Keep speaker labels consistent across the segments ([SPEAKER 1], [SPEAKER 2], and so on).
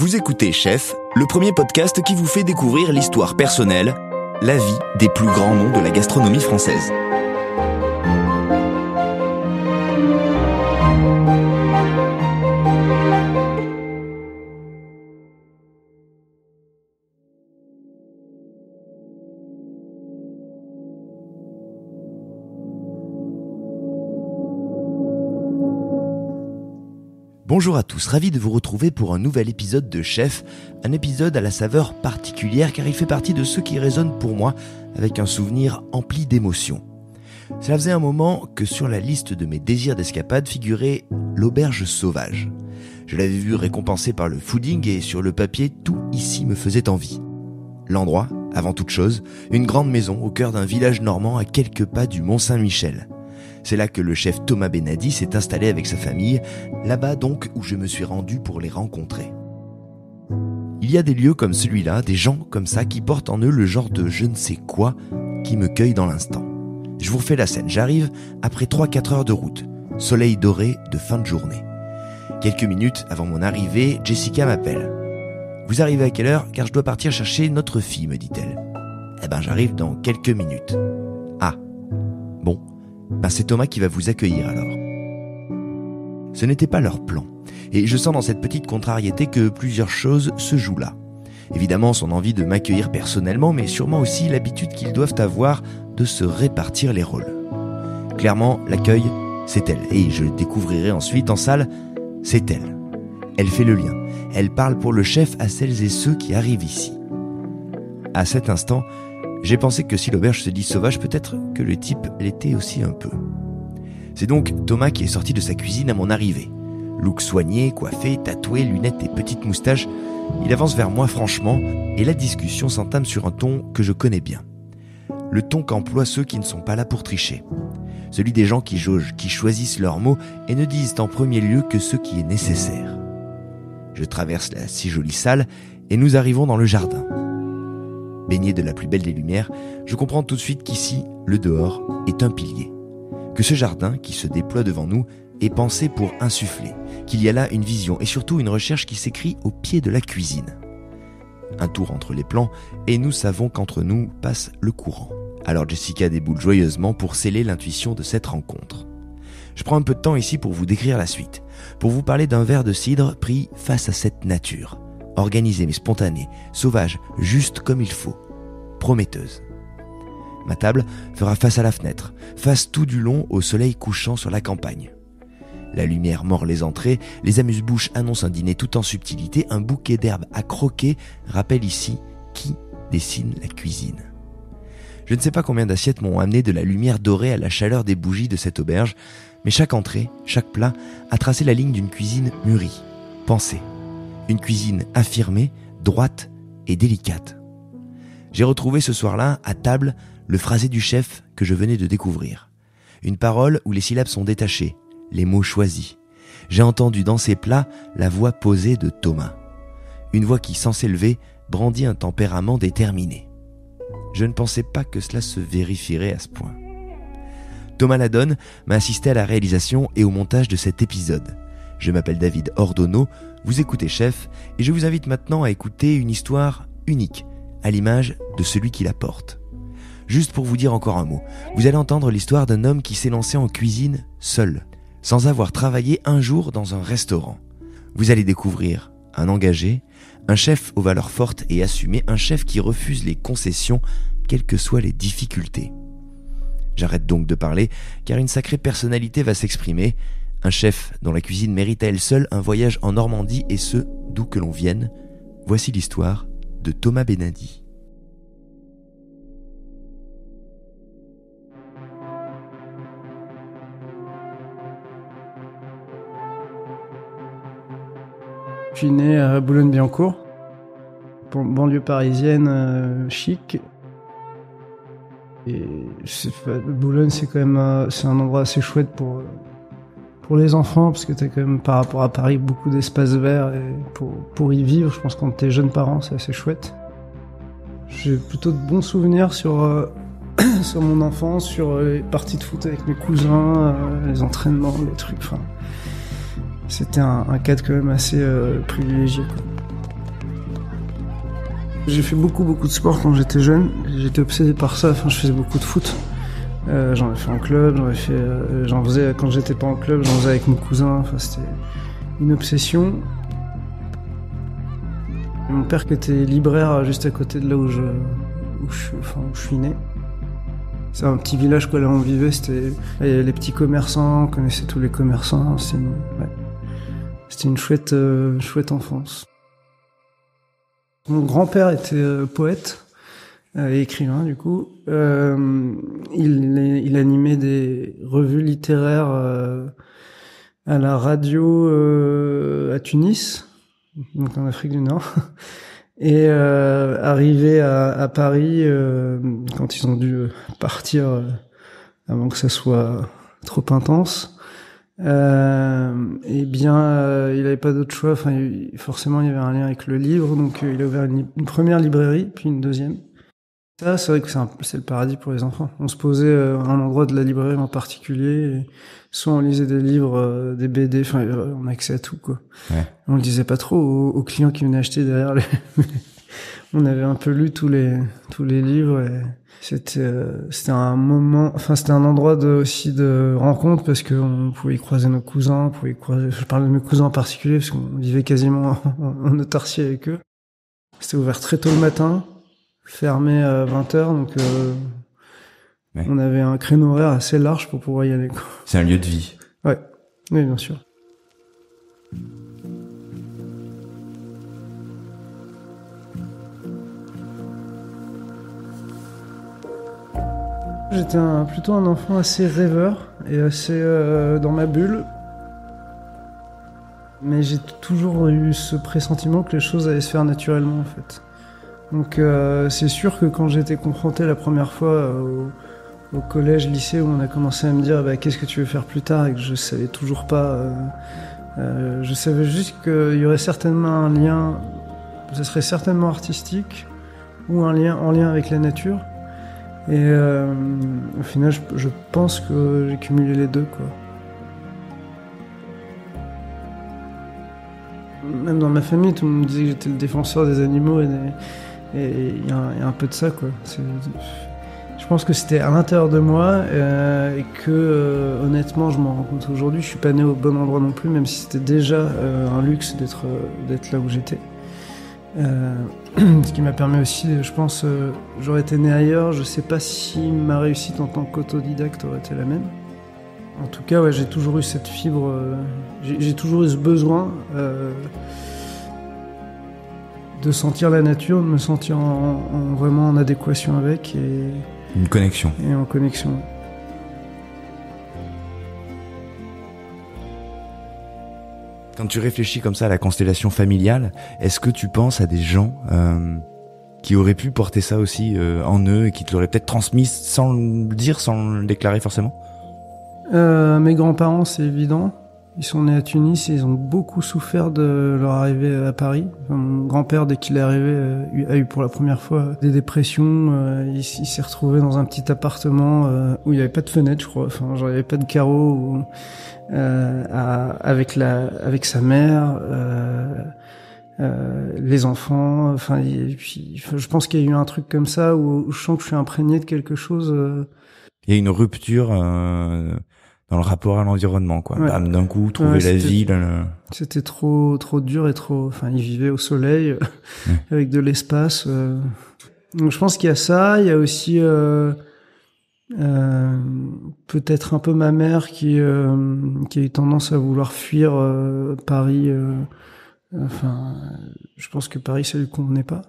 [SPEAKER 1] Vous écoutez Chef, le premier podcast qui vous fait découvrir l'histoire personnelle, la vie des plus grands noms de la gastronomie française. Bonjour à tous, ravi de vous retrouver pour un nouvel épisode de Chef, un épisode à la saveur particulière car il fait partie de ceux qui résonnent pour moi avec un souvenir empli d'émotions. Cela faisait un moment que sur la liste de mes désirs d'escapade figurait l'auberge sauvage. Je l'avais vu récompensé par le fooding et sur le papier, tout ici me faisait envie. L'endroit, avant toute chose, une grande maison au cœur d'un village normand à quelques pas du Mont-Saint-Michel. C'est là que le chef Thomas Benady s'est installé avec sa famille, là-bas donc où je me suis rendu pour les rencontrer. Il y a des lieux comme celui-là, des gens comme ça qui portent en eux le genre de je ne sais quoi qui me cueille dans l'instant. Je vous refais la scène, j'arrive après 3-4 heures de route, soleil doré de fin de journée. Quelques minutes avant mon arrivée, Jessica m'appelle. « Vous arrivez à quelle heure ? Car je dois partir chercher notre fille, me dit-elle. » « Eh ben j'arrive dans quelques minutes. » « Ah, bon. » C'est Thomas qui va vous accueillir alors. Ce n'était pas leur plan, et je sens dans cette petite contrariété que plusieurs choses se jouent là. Évidemment son envie de m'accueillir personnellement, mais sûrement aussi l'habitude qu'ils doivent avoir de se répartir les rôles. Clairement, l'accueil, c'est elle, et je découvrirai ensuite en salle, c'est elle. Elle fait le lien, elle parle pour le chef à celles et ceux qui arrivent ici. À cet instant, j'ai pensé que si l'auberge se dit sauvage, peut-être que le type l'était aussi un peu. C'est donc Thomas qui est sorti de sa cuisine à mon arrivée. Look soigné, coiffé, tatoué, lunettes et petite moustache, il avance vers moi franchement et la discussion s'entame sur un ton que je connais bien. Le ton qu'emploient ceux qui ne sont pas là pour tricher. Celui des gens qui jaugent, qui choisissent leurs mots et ne disent en premier lieu que ce qui est nécessaire. Je traverse la si jolie salle et nous arrivons dans le jardin. Baigné de la plus belle des lumières, je comprends tout de suite qu'ici, le dehors est un pilier. Que ce jardin qui se déploie devant nous est pensé pour insuffler, qu'il y a là une vision et surtout une recherche qui s'écrit au pied de la cuisine. Un tour entre les plans et nous savons qu'entre nous passe le courant. Alors Jessica déboule joyeusement pour sceller l'intuition de cette rencontre. Je prends un peu de temps ici pour vous décrire la suite, pour vous parler d'un verre de cidre pris face à cette nature. Organisée mais spontanée, sauvage, juste comme il faut, prometteuse. Ma table fera face à la fenêtre, face tout du long au soleil couchant sur la campagne. La lumière mord les entrées, les amuse-bouches annoncent un dîner tout en subtilité, un bouquet d'herbes à croquer rappelle ici qui dessine la cuisine. Je ne sais pas combien d'assiettes m'ont amené de la lumière dorée à la chaleur des bougies de cette auberge, mais chaque entrée, chaque plat a tracé la ligne d'une cuisine mûrie, pensée. Une cuisine affirmée, droite et délicate. J'ai retrouvé ce soir-là, à table, le phrasé du chef que je venais de découvrir. Une parole où les syllabes sont détachées, les mots choisis. J'ai entendu dans ces plats la voix posée de Thomas. Une voix qui, sans s'élever, brandit un tempérament déterminé. Je ne pensais pas que cela se vérifierait à ce point. Thomas Ladonne m'a assisté à la réalisation et au montage de cet épisode. Je m'appelle David Ordonneau, vous écoutez Chef, et je vous invite maintenant à écouter une histoire unique, à l'image de celui qui la porte. Juste pour vous dire encore un mot, vous allez entendre l'histoire d'un homme qui s'est lancé en cuisine seul, sans avoir travaillé un jour dans un restaurant. Vous allez découvrir un engagé, un chef aux valeurs fortes et assumées, un chef qui refuse les concessions, quelles que soient les difficultés. J'arrête donc de parler, car une sacrée personnalité va s'exprimer. Un chef dont la cuisine mérite à elle seule un voyage en Normandie et ce, d'où que l'on vienne. Voici l'histoire de Thomas Benady.
[SPEAKER 2] Je suis né à Boulogne-Billancourt, banlieue parisienne chic. Et Boulogne, c'est quand même c'est un endroit assez chouette pour les enfants, parce que t'as quand même, par rapport à Paris, beaucoup d'espaces verts et pour y vivre. Je pense que quand t'es jeune parent, c'est assez chouette. J'ai plutôt de bons souvenirs sur mon enfance, sur les parties de foot avec mes cousins, les entraînements, les trucs. Enfin, c'était un cadre quand même assez privilégié, quoi. J'ai fait beaucoup de sport quand j'étais jeune. J'étais obsédé par ça. Enfin, je faisais beaucoup de foot. J'en ai fait en club, j'en faisais quand j'étais pas en club, j'en faisais avec mon cousin. Enfin, c'était une obsession. Mon père qui était libraire juste à côté de là où je suis né. C'est un petit village quoi, là où on vivait, c'était les petits commerçants, on connaissait tous les commerçants. C'était une chouette enfance. Mon grand-père était poète et écrivain du coup. Il animait des revues littéraires à la radio à Tunis, donc en Afrique du Nord. Et arrivé à Paris, quand ils ont dû partir avant que ça soit trop intense, eh bien, il avait pas d'autre choix. Enfin, forcément, il y avait un lien avec le livre, donc il a ouvert une première librairie, puis une deuxième. Ça, c'est vrai que c'est le paradis pour les enfants. On se posait à un endroit de la librairie en particulier, et soit on lisait des livres, des BD, enfin, on a accès à tout, quoi.
[SPEAKER 1] Ouais.
[SPEAKER 2] On le disait pas trop aux clients qui venaient acheter derrière les... On avait un peu lu tous les livres et c'était un moment, enfin c'était un endroit aussi de rencontre parce que on pouvait y croiser nos cousins, je parle de mes cousins en particulier parce qu'on vivait quasiment en autarcie avec eux. C'était ouvert très tôt le matin, fermé à 20h, donc
[SPEAKER 1] ouais.
[SPEAKER 2] On avait un créneau horaire assez large pour pouvoir y aller, quoi.
[SPEAKER 1] C'est un lieu de vie.
[SPEAKER 2] Ouais, oui, bien sûr. J'étais plutôt un enfant assez rêveur et assez dans ma bulle. Mais j'ai toujours eu ce pressentiment que les choses allaient se faire naturellement en fait. Donc c'est sûr que quand j'étais confronté la première fois au collège, lycée, où on a commencé à me dire bah, qu'est-ce que tu veux faire plus tard et que je savais toujours pas. Je savais juste qu'il y aurait certainement un lien, ce serait certainement artistique ou un lien en lien avec la nature. Et au final, je pense que j'ai cumulé les deux, quoi. Même dans ma famille, tout le monde me disait que j'étais le défenseur des animaux et il y a un peu de ça, quoi. Je pense que c'était à l'intérieur de moi et que honnêtement, je m'en rends compte aujourd'hui, je suis pas né au bon endroit non plus, même si c'était déjà un luxe d'être là où j'étais. Ce qui m'a permis aussi, je pense, j'aurais été né ailleurs, je sais pas si ma réussite en tant qu'autodidacte aurait été la même. En tout cas, ouais, j'ai toujours eu cette fibre, j'ai toujours eu ce besoin de sentir la nature, de me sentir vraiment en adéquation avec et
[SPEAKER 1] une connexion.
[SPEAKER 2] Et en connexion.
[SPEAKER 1] Quand tu réfléchis comme ça à la constellation familiale, est-ce que tu penses à des gens qui auraient pu porter ça aussi en eux et qui te l'auraient peut-être transmis sans le dire, sans le déclarer forcément ?
[SPEAKER 2] Mes grands-parents, c'est évident. Ils sont nés à Tunis et ils ont beaucoup souffert de leur arrivée à Paris. Enfin, mon grand-père, dès qu'il est arrivé, a eu pour la première fois des dépressions. Il s'est retrouvé dans un petit appartement où il n'y avait pas de fenêtre, je crois. Enfin, genre, il n'y avait pas de carreaux. Avec sa mère, les enfants. Enfin, je pense qu'il y a eu un truc comme ça où je sens que je suis imprégné de quelque chose.
[SPEAKER 1] Il y a une rupture dans le rapport à l'environnement, quoi. Ouais. Bam, d'un coup, trouver la ville.
[SPEAKER 2] C'était trop dur et trop. Enfin, ils vivaient au soleil avec de l'espace. Donc, je pense qu'il y a ça. Il y a aussi peut-être un peu ma mère qui a eu tendance à vouloir fuir Paris. Enfin, je pense que Paris, ça lui convenait pas.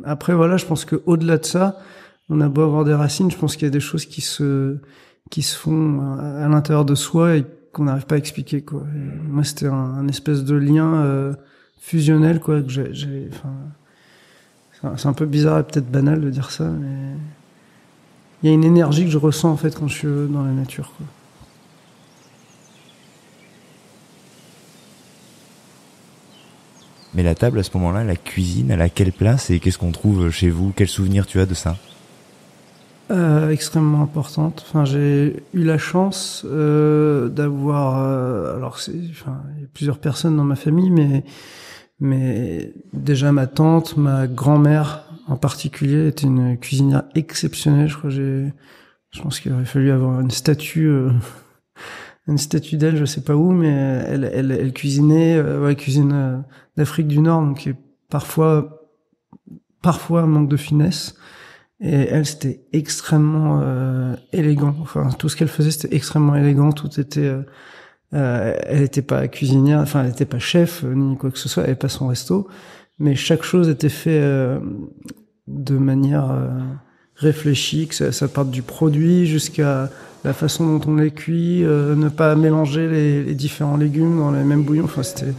[SPEAKER 2] Après, voilà, je pense que au-delà de ça, on a beau avoir des racines, je pense qu'il y a des choses qui se font à l'intérieur de soi et qu'on n'arrive pas à expliquer, quoi. Et moi, c'était un espèce de lien fusionnel, quoi, que enfin, c'est un peu bizarre et peut-être banal de dire ça, mais il y a une énergie que je ressens en fait quand je suis dans la nature, quoi.
[SPEAKER 1] Mais la table à ce moment-là, la cuisine, elle a quelle place et qu'est-ce qu'on trouve chez vous ? Quel souvenir tu as de ça ?
[SPEAKER 2] Extrêmement importante. Enfin, j'ai eu la chance d'avoir. Alors, il y a plusieurs personnes dans ma famille, mais Mais déjà ma tante, ma grand-mère en particulier était une cuisinière exceptionnelle. Je pense qu'il aurait fallu avoir une statue d'elle, je sais pas où, mais elle cuisinait, cuisine d'Afrique du Nord, donc qui est parfois un manque de finesse. Et elle, c'était extrêmement élégant. Enfin, tout ce qu'elle faisait, c'était extrêmement élégant. Tout était, elle était pas cuisinière, enfin, elle était pas chef ni quoi que ce soit. Elle avait pas son resto, mais chaque chose était fait de manière réfléchie, que ça parte du produit jusqu'à la façon dont on les cuit, ne pas mélanger les différents légumes dans les mêmes bouillons. Enfin, c'était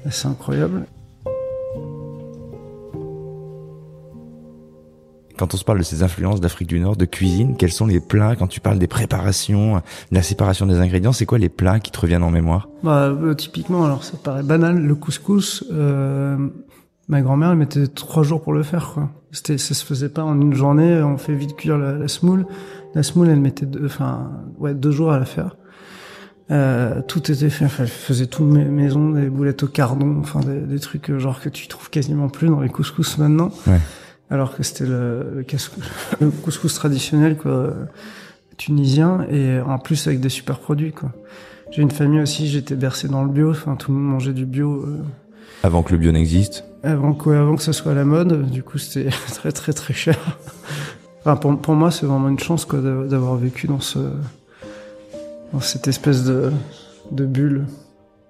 [SPEAKER 2] assez incroyable.
[SPEAKER 1] Quand on se parle de ces influences d'Afrique du Nord, de cuisine, quels sont les plats, quand tu parles des préparations, de la séparation des ingrédients, c'est quoi les plats qui te reviennent en mémoire?
[SPEAKER 2] Typiquement, alors ça paraît banal, le couscous, ma grand-mère, elle mettait 3 jours pour le faire, quoi. Ça se faisait pas en une journée, on fait vite cuire la semoule. La semoule, elle mettait 2 jours à la faire. Tout était fait, enfin, elle faisait tout maison, des boulettes au cardon, enfin, des trucs, genre, que tu trouves quasiment plus dans les couscous maintenant.
[SPEAKER 1] Ouais.
[SPEAKER 2] Alors que c'était le couscous traditionnel, quoi, tunisien, et en plus avec des super produits, quoi. J'ai une famille aussi, j'étais bercé dans le bio, enfin, tout le monde mangeait du bio.
[SPEAKER 1] Avant que le bio n'existe?
[SPEAKER 2] Avant que ça soit à la mode, du coup, c'était très très très cher. Enfin, pour moi, c'est vraiment une chance, quoi, d'avoir vécu dans cette espèce de bulle.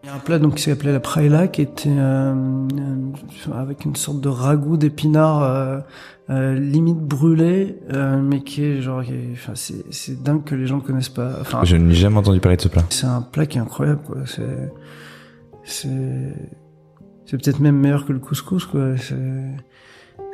[SPEAKER 2] Il y a un plat donc qui s'appelait la praïla, qui était avec une sorte de ragoût d'épinards limite brûlé, mais qui est genre, enfin, c'est dingue que les gens ne connaissent pas. Enfin,
[SPEAKER 1] je n'ai jamais entendu parler de ce plat.
[SPEAKER 2] C'est un plat qui est incroyable, quoi. C'est peut-être même meilleur que le couscous, quoi.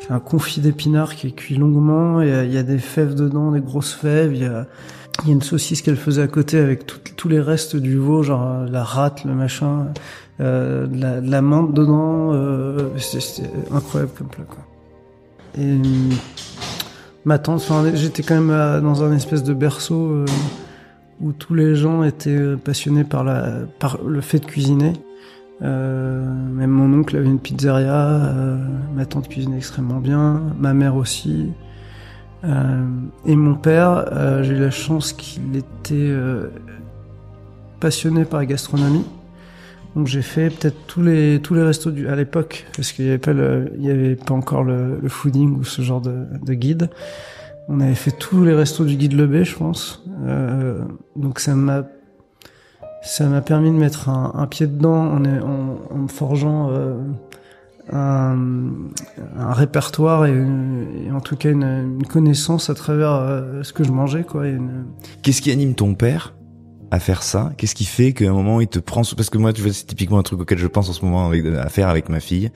[SPEAKER 2] C'est un confit d'épinards qui est cuit longuement. Il y a des fèves dedans, des grosses fèves. Il y a une saucisse qu'elle faisait à côté avec tous les restes du veau, genre la rate, le machin, de la menthe dedans. C'était incroyable comme plat, quoi. Et ma tante, enfin, j'étais quand même dans un espèce de berceau où tous les gens étaient passionnés par le fait de cuisiner. Même mon oncle avait une pizzeria, ma tante cuisinait extrêmement bien, ma mère aussi. Et mon père, j'ai eu la chance qu'il était passionné par la gastronomie. Donc j'ai fait peut-être tous les restos à l'époque, parce qu'il y avait pas encore le fooding ou ce genre de guide. On avait fait tous les restos du guide Lebé, je pense. Donc ça m'a permis de mettre un pied dedans en me forgeant un répertoire et en tout cas une connaissance à travers ce que je mangeais, quoi.
[SPEAKER 1] Qu'est-ce qui anime ton père à faire ça? Qu'est-ce qui fait qu'à un moment il te prend, parce que moi, tu vois, c'est typiquement un truc auquel je pense en ce moment à faire avec ma fille,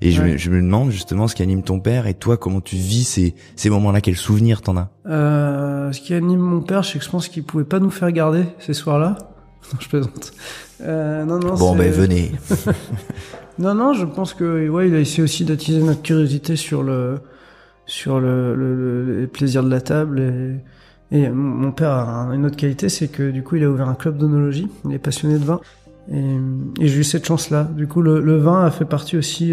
[SPEAKER 1] et je me demande justement ce qui anime ton père, et toi, comment tu vis ces moments-là, quel souvenir t'en as?
[SPEAKER 2] Ce qui anime mon père, c'est que je pense qu'il pouvait pas nous faire garder ces soirs-là. Non, je plaisante. Non,
[SPEAKER 1] bon, venez.
[SPEAKER 2] Non, je pense que il a essayé aussi d'attiser notre curiosité sur les plaisirs de la table. Et mon père a une autre qualité, c'est que du coup, il a ouvert un club d'œnologie. Il est passionné de vin. Et j'ai eu cette chance-là. Du coup, le vin a fait partie aussi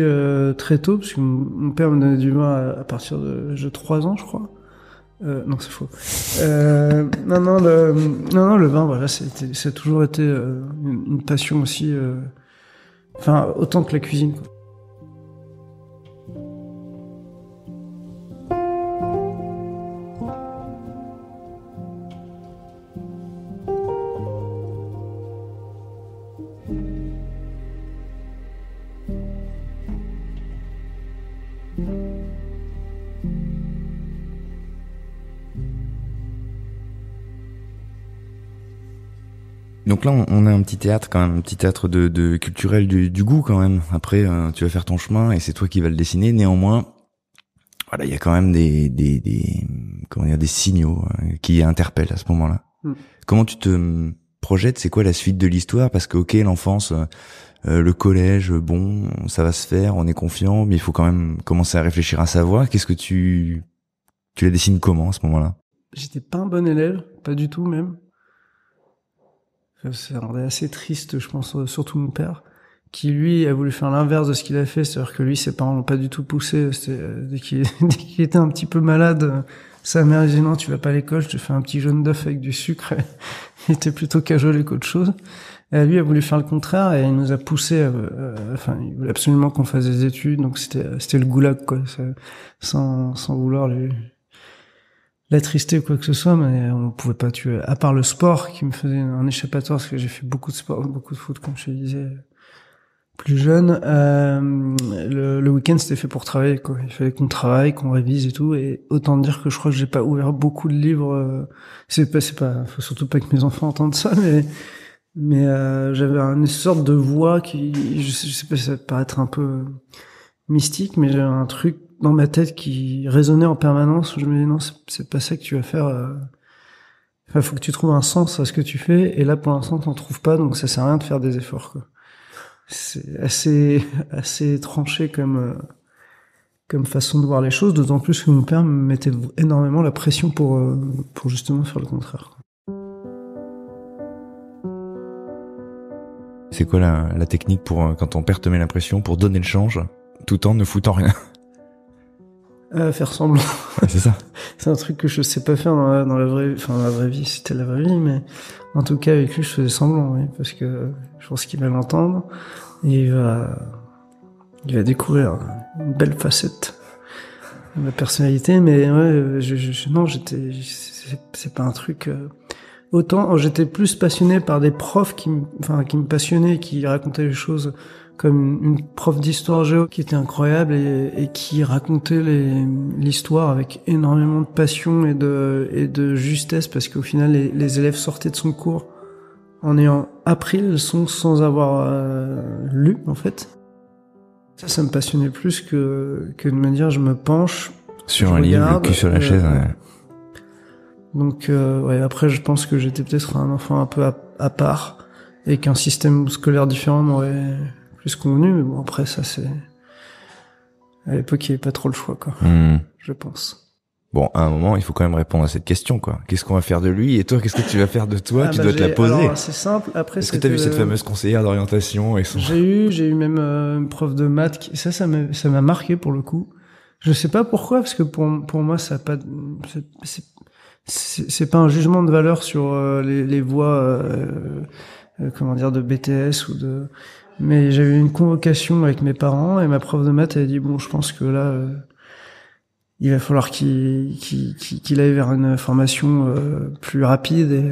[SPEAKER 2] très tôt, parce que mon père me donnait du vin à partir de 3 ans, je crois. Non, c'est faux. Non, le vin, voilà, ça a toujours été une passion aussi. Enfin, autant que la cuisine, quoi.
[SPEAKER 1] Donc là, on a un petit théâtre quand même, un petit théâtre de culturel du goût quand même. Après, tu vas faire ton chemin et c'est toi qui vas le dessiner. Néanmoins, voilà, il y a quand même des signaux qui interpellent à ce moment-là. Comment tu te projettes? C'est quoi la suite de l'histoire? Parce que ok, l'enfance, le collège, bon, ça va se faire, on est confiant, mais il faut quand même commencer à réfléchir à sa voie. Qu'est-ce que tu la dessines comment à ce moment-là?
[SPEAKER 2] J'étais pas un bon élève, pas du tout même. Ça rendait assez triste, je pense, surtout mon père. qui lui a voulu faire l'inverse de ce qu'il a fait, c'est-à-dire que lui, ses parents l'ont pas du tout poussé. Dès qu'il dès qu'il était un petit peu malade, sa mère disait non, tu vas pas à l'école, je te fais un petit jaune d'œuf avec du sucre. Il était plutôt cajolé qu'autre chose. Et lui a voulu faire le contraire et il nous a poussé. Enfin, il voulait absolument qu'on fasse des études, donc c'était le goulag, quoi. Sans vouloir l'attrister ou quoi que ce soit, mais on pouvait pas tuer. À part le sport qui me faisait un échappatoire, parce que j'ai fait beaucoup de sport, beaucoup de foot, comme je te disais. Plus jeune, le week-end c'était fait pour travailler, quoi. Il fallait qu'on travaille, qu'on révise et tout. Et autant dire que je crois que j'ai pas ouvert beaucoup de livres. C'est pas, faut surtout pas que mes enfants entendent ça, mais j'avais une sorte de voix qui, je sais pas, ça peut paraître un peu mystique, mais j'avais un truc dans ma tête qui résonnait en permanence. Où je me disais non, c'est pas ça que tu vas faire. Enfin, faut que tu trouves un sens à ce que tu fais. Et là, pour l'instant, t'en trouves pas, donc ça sert à rien de faire des efforts, quoi. C'est assez tranché comme façon de voir les choses, d'autant plus que mon père me mettait énormément la pression pour justement faire le contraire.
[SPEAKER 1] C'est quoi la technique pour quand ton père te met la pression pour donner le change tout en ne foutant rien?
[SPEAKER 2] Faire semblant.
[SPEAKER 1] Ouais, c'est ça.
[SPEAKER 2] C'est un truc que je sais pas faire dans la vraie vie, c'était la vraie vie, mais en tout cas avec lui je faisais semblant, oui, parce que je pense qu'il va l'entendre et il va découvrir une belle facette de ma personnalité, mais ouais, c'est pas un truc. Autant j'étais plus passionné par des profs qui me passionnaient, qui racontaient les choses, comme une prof d'histoire géo qui était incroyable et qui racontait l'histoire avec énormément de passion et de justesse, parce qu'au final les élèves sortaient de son cours en ayant appris les leçons sans avoir lu, en fait. Ça me passionnait plus que de me dire je me penche
[SPEAKER 1] sur un livre, le cul sur la chaise. Ouais.
[SPEAKER 2] Donc ouais, après je pense que j'étais peut-être un enfant un peu à part et qu'un système scolaire différent m'aurait plus convenu, mais bon, après ça c'est à l'époque il n'y avait pas trop le choix, quoi. Je pense.
[SPEAKER 1] Bon, à un moment il faut quand même répondre à cette question, quoi. Qu'est-ce qu'on va faire de lui, et toi qu'est-ce que tu vas faire de toi? Tu dois te la poser.
[SPEAKER 2] Alors, c'est simple. Après,
[SPEAKER 1] est-ce que t'as vu cette fameuse conseillère d'orientation et son...
[SPEAKER 2] J'ai eu même une prof de maths ça m'a marqué pour le coup. Je sais pas pourquoi, parce que pour moi ça a pas c'est pas un jugement de valeur sur les voies comment dire, de BTS ou de... Mais j'avais eu une convocation avec mes parents et ma prof de maths elle a dit bon, je pense que là il va falloir qu'il aille vers une formation plus rapide,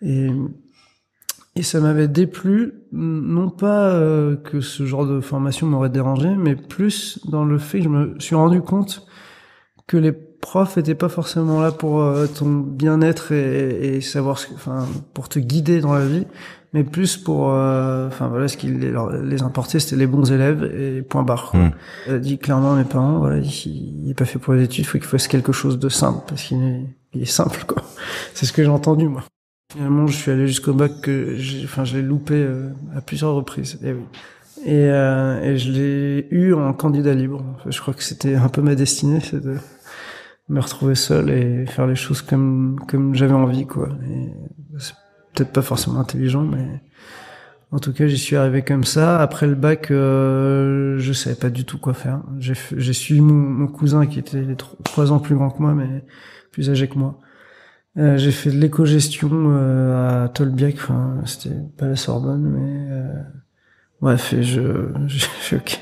[SPEAKER 2] et ça m'avait déplu, non pas que ce genre de formation m'aurait dérangé, mais plus dans le fait que je me suis rendu compte que les profs étaient pas forcément là pour ton bien-être et savoir pour te guider dans la vie, mais plus pour voilà, ce qui les importait, c'était les bons élèves et point barre, quoi. Elle a dit clairement à mes parents, voilà, il est pas fait pour les études, il faut qu'il fasse quelque chose de simple, parce qu'il est simple, quoi. C'est ce que j'ai entendu, moi. Finalement, je suis allé jusqu'au bac je l'ai loupé à plusieurs reprises. Et oui. Et je l'ai eu en candidat libre. Je crois que c'était un peu ma destinée, c'est de me retrouver seul et faire les choses comme j'avais envie, quoi. Et c'est peut-être pas forcément intelligent, mais en tout cas, j'y suis arrivé comme ça. Après le bac, je savais pas du tout quoi faire. J'ai suivi mon cousin qui était 3 ans plus grand que moi, mais plus âgé que moi. J'ai fait de l'éco-gestion à Tolbiac, c'était pas la Sorbonne, mais bref, et j'ai fait ok,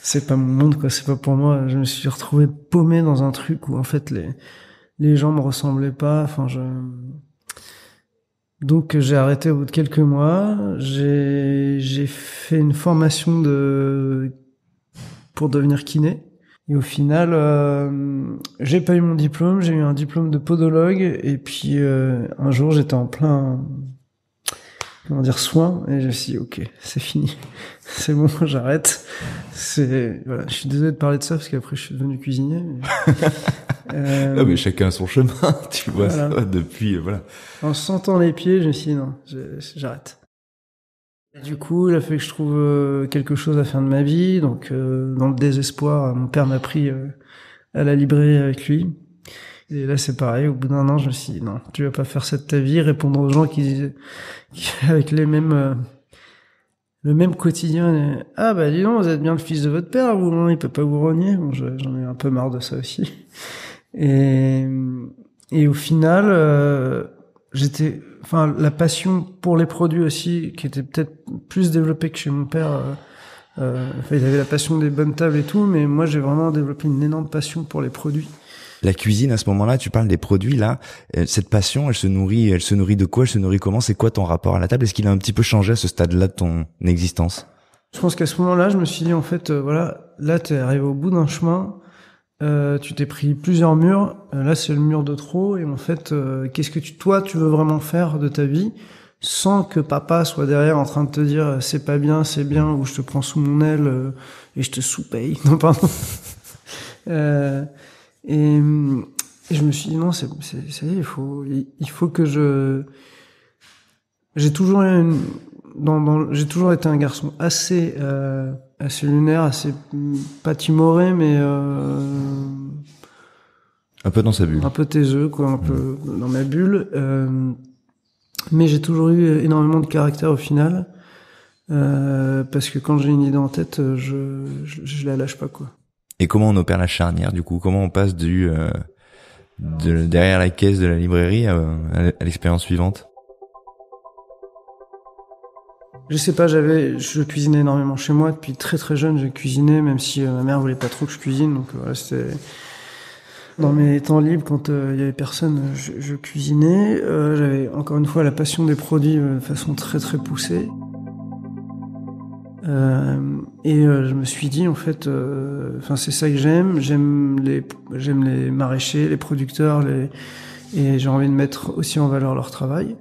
[SPEAKER 2] c'est pas mon monde, quoi, c'est pas pour moi. Je me suis retrouvé paumé dans un truc où en fait les gens me ressemblaient pas. Donc j'ai arrêté au bout de quelques mois. J'ai fait une formation pour devenir kiné. Et au final, j'ai pas eu mon diplôme, j'ai eu un diplôme de podologue, et puis un jour j'étais en plein soin, et je me suis dit ok, c'est fini, c'est bon, j'arrête. Voilà, je suis désolé de parler de ça parce qu'après je suis devenu cuisinier.
[SPEAKER 1] Ah, mais chacun a son chemin, tu vois, voilà. Ça depuis voilà.
[SPEAKER 2] En sentant les pieds, je me suis dit non, j'arrête. Et du coup, il a fallu que je trouve quelque chose à faire de ma vie. Donc, dans le désespoir, mon père m'a pris à la librairie avec lui. Et là, c'est pareil. Au bout d'un an, je me suis dit, non, tu vas pas faire ça de ta vie. Répondre aux gens qui avec les mêmes le même quotidien. Ah bah dis donc, vous êtes bien le fils de votre père, vous, non, il peut pas vous renier. Bon, j'en ai un peu marre de ça aussi. Et au final, la passion pour les produits aussi, qui était peut-être plus développée que chez mon père. Il avait la passion des bonnes tables et tout, mais moi j'ai vraiment développé une énorme passion pour les produits.
[SPEAKER 1] La cuisine, à ce moment-là, tu parles des produits, là, cette passion, elle se nourrit de quoi? Elle se nourrit comment? C'est quoi ton rapport à la table? Est-ce qu'il a un petit peu changé à ce stade-là de ton existence?
[SPEAKER 2] Je pense qu'à ce moment-là, je me suis dit, en fait, voilà, là, t'es arrivé au bout d'un chemin, tu t'es pris plusieurs murs, là, c'est le mur de trop, et en fait, qu'est-ce que toi, tu veux vraiment faire de ta vie, sans que papa soit derrière en train de te dire, c'est pas bien, c'est bien, ou je te prends sous mon aile, et je te sous-paye. Non, pardon. Et je me suis dit, non, ça y est, il faut que j'ai toujours j'ai toujours été un garçon assez lunaire, assez pas timoré, mais
[SPEAKER 1] un peu dans sa bulle.
[SPEAKER 2] Un peu taiseux, quoi, un peu dans ma bulle. Mais j'ai toujours eu énormément de caractère au final, parce que quand j'ai une idée en tête, je la lâche pas, quoi.
[SPEAKER 1] Et comment on opère la charnière, du coup? Comment on passe derrière la caisse de la librairie à l'expérience suivante?
[SPEAKER 2] Je sais pas, je cuisinais énormément chez moi depuis très très jeune. J'ai cuisiné, même si ma mère voulait pas trop que je cuisine, donc voilà, c'était dans mes temps libres quand il y avait personne, je cuisinais. J'avais encore une fois la passion des produits de façon très très poussée. Je me suis dit en fait, c'est ça que j'aime. J'aime les maraîchers, les producteurs, et j'ai envie de mettre aussi en valeur leur travail.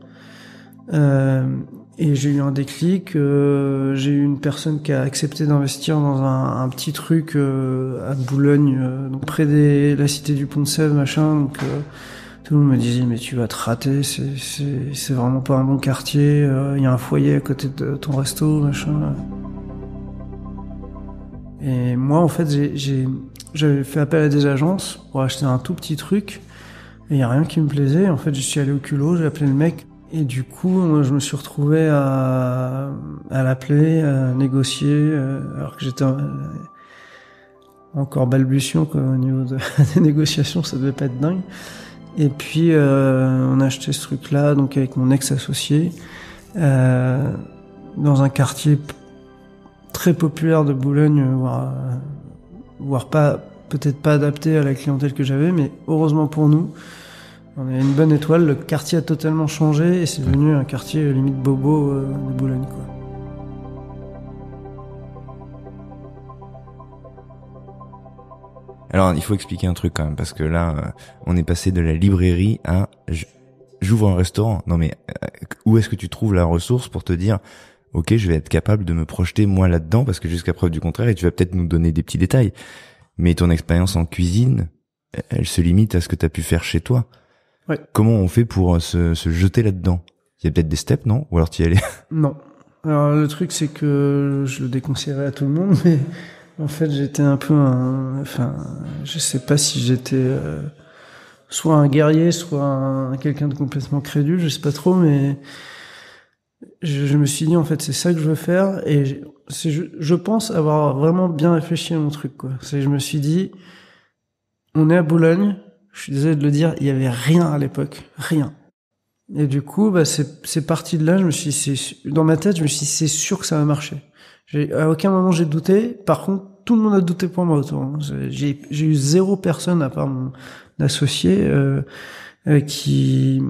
[SPEAKER 2] Et j'ai eu un déclic, j'ai eu une personne qui a accepté d'investir dans un petit truc à Boulogne, donc près de la cité du Pont de Sèvres, machin. Donc tout le monde me disait mais tu vas te rater, c'est vraiment pas un bon quartier. Il y a un foyer à côté de ton resto, machin. Et moi en fait j'avais fait appel à des agences pour acheter un tout petit truc. Et il y a rien qui me plaisait. En fait je suis allé au culot, j'ai appelé le mec. Et du coup, moi, je me suis retrouvé à l'appeler, à négocier, alors que j'étais encore balbutiant, quoi, au niveau des négociations, ça devait pas être dingue. Et puis, on a acheté ce truc-là, donc avec mon ex-associé, dans un quartier très populaire de Boulogne, voire pas, peut-être pas adapté à la clientèle que j'avais, mais heureusement pour nous, on a une bonne étoile, le quartier a totalement changé et c'est devenu un quartier limite bobo de Boulogne, quoi.
[SPEAKER 1] Alors, il faut expliquer un truc quand même, parce que là, on est passé de la librairie à j'ouvre un restaurant. Non mais, où est-ce que tu trouves la ressource pour te dire, ok, je vais être capable de me projeter moi là-dedans, parce que jusqu'à preuve du contraire, et tu vas peut-être nous donner des petits détails, mais ton expérience en cuisine, elle se limite à ce que tu as pu faire chez toi.
[SPEAKER 2] Ouais.
[SPEAKER 1] Comment on fait pour se jeter là-dedans? Il y a peut-être des steps, non? Ou alors t'y allais?
[SPEAKER 2] Non. Alors le truc c'est que je le déconseillerais à tout le monde, mais en fait j'étais un peu je sais pas si j'étais soit un guerrier, soit quelqu'un de complètement crédule, je sais pas trop, mais je me suis dit en fait c'est ça que je veux faire, et je pense avoir vraiment bien réfléchi à mon truc, quoi. Je me suis dit, on est à Boulogne. Je suis désolé de le dire, il y avait rien à l'époque, rien. Et du coup, c'est parti de là. Dans ma tête, je me suis dit, c'est sûr que ça va marcher. À aucun moment j'ai douté. Par contre, tout le monde a douté pour moi autour. J'ai eu 0 personne à part mon associé qui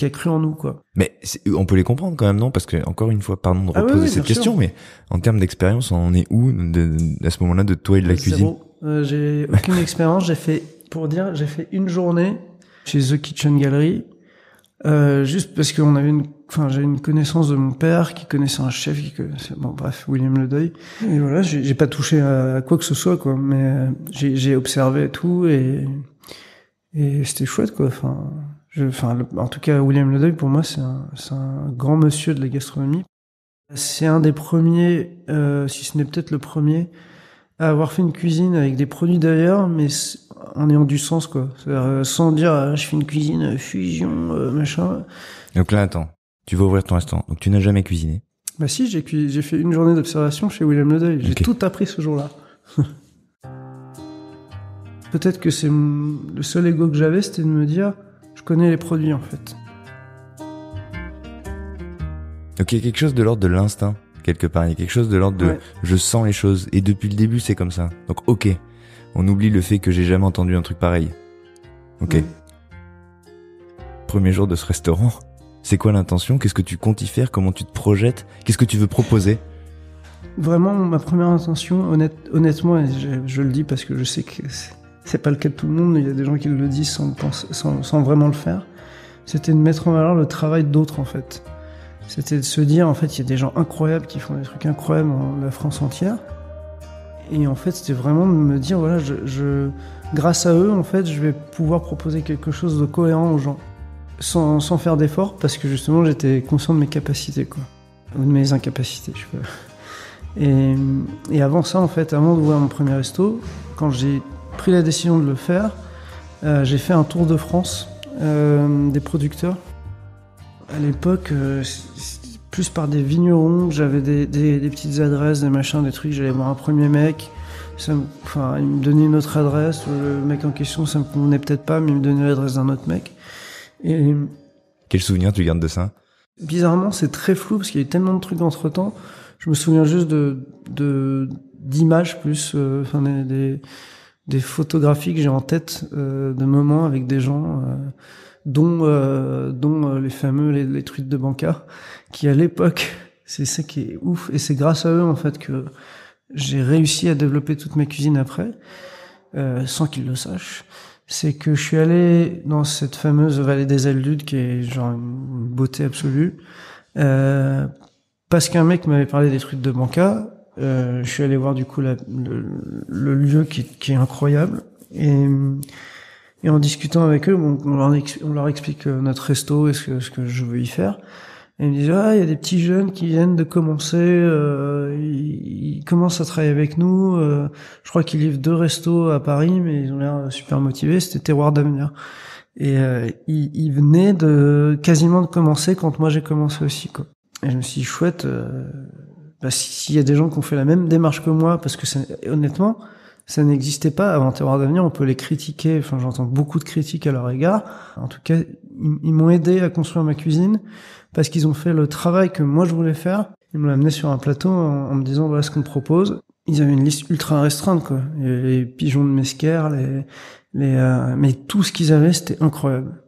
[SPEAKER 2] a cru en nous, quoi.
[SPEAKER 1] Mais on peut les comprendre quand même, non? Parce que, encore une fois, pardon de reposer cette question, mais en termes d'expérience, on en est où à ce moment-là de toi et de la cuisine?
[SPEAKER 2] J'ai aucune expérience. J'ai fait une journée chez The Kitchen Gallery, juste parce qu'on avait j'ai une connaissance de mon père qui connaissait un chef William Ledeuil. Et voilà, j'ai pas touché à quoi que ce soit, quoi, mais j'ai observé tout et c'était chouette, quoi. En tout cas, William Ledeuil, pour moi, c'est un grand monsieur de la gastronomie. C'est un des premiers, si ce n'est peut-être le premier, à avoir fait une cuisine avec des produits d'ailleurs, mais en ayant du sens, quoi. C'est-à-dire, sans dire, je fais une cuisine fusion, machin.
[SPEAKER 1] Donc là, attends, tu vas ouvrir ton restaurant. Donc tu n'as jamais cuisiné?
[SPEAKER 2] Bah si, j'ai fait une journée d'observation chez William Ledeuil. J'ai tout appris ce jour-là. Peut-être que c'est le seul ego que j'avais, c'était de me dire, je connais les produits en fait.
[SPEAKER 1] Donc il y a quelque chose de l'ordre de l'instinct, quelque part. Il y a quelque chose de l'ordre de je sens les choses. Et depuis le début, c'est comme ça. Donc ok, on oublie le fait que j'ai jamais entendu un truc pareil. Ok. Premier jour de ce restaurant, c'est quoi l'intention? Qu'est-ce que tu comptes y faire? Comment tu te projettes? Qu'est-ce que tu veux proposer?
[SPEAKER 2] Vraiment, ma première intention, honnêtement, et je le dis parce que je sais que c'est pas le cas de tout le monde, il y a des gens qui le disent sans vraiment le faire, c'était de mettre en valeur le travail d'autres en fait. C'était de se dire, en fait, il y a des gens incroyables qui font des trucs incroyables dans la France entière. Et en fait, c'était vraiment de me dire, voilà, grâce à eux, en fait, je vais pouvoir proposer quelque chose de cohérent aux gens. Sans faire d'efforts, parce que justement, j'étais conscient de mes capacités, quoi. Ou de mes incapacités, je peux. Et avant ça, en fait, avant d'ouvrir mon premier resto, quand j'ai pris la décision de le faire, j'ai fait un tour de France des producteurs. À l'époque, plus par des vignerons, j'avais des petites adresses, des machins, des trucs. J'allais voir un premier mec, il me donnait une autre adresse. Le mec en question, ça me convenait peut-être pas, mais il me donnait l'adresse d'un autre mec. Et
[SPEAKER 1] quel souvenir tu gardes de ça?
[SPEAKER 2] Bizarrement, c'est très flou parce qu'il y a eu tellement de trucs entre-temps. Je me souviens juste d'images plus, des photographies que j'ai en tête de moments avec des gens, dont les fameux les truites de Banca, qui à l'époque, c'est ça qui est ouf, et c'est grâce à eux en fait que j'ai réussi à développer toute ma cuisine après, sans qu'ils le sachent. C'est que je suis allé dans cette fameuse vallée des Aldudes qui est genre une beauté absolue, parce qu'un mec m'avait parlé des trucs de Banca. Je suis allé voir du coup le lieu qui est incroyable, et en discutant avec eux, on leur explique notre resto et ce que je veux y faire. Et ils me disent, il y a des petits jeunes qui viennent de commencer, ils commencent à travailler avec nous, je crois qu'ils livrent 2 restos à Paris, mais ils ont l'air super motivés, c'était Terroir d'Avenir. Et ils venaient quasiment de commencer quand moi j'ai commencé aussi, quoi. Et je me suis dit, chouette, s'il y a des gens qui ont fait la même démarche que moi, parce que honnêtement, ça n'existait pas avant Terroir d'Avenir, on peut les critiquer, enfin j'entends beaucoup de critiques à leur égard. En tout cas, ils m'ont aidé à construire ma cuisine, parce qu'ils ont fait le travail que moi je voulais faire. Ils m'ont amené sur un plateau en me disant voilà ce qu'on te propose. Ils avaient une liste ultra restreinte, quoi. Les pigeons de Mesquer, mais tout ce qu'ils avaient, c'était incroyable.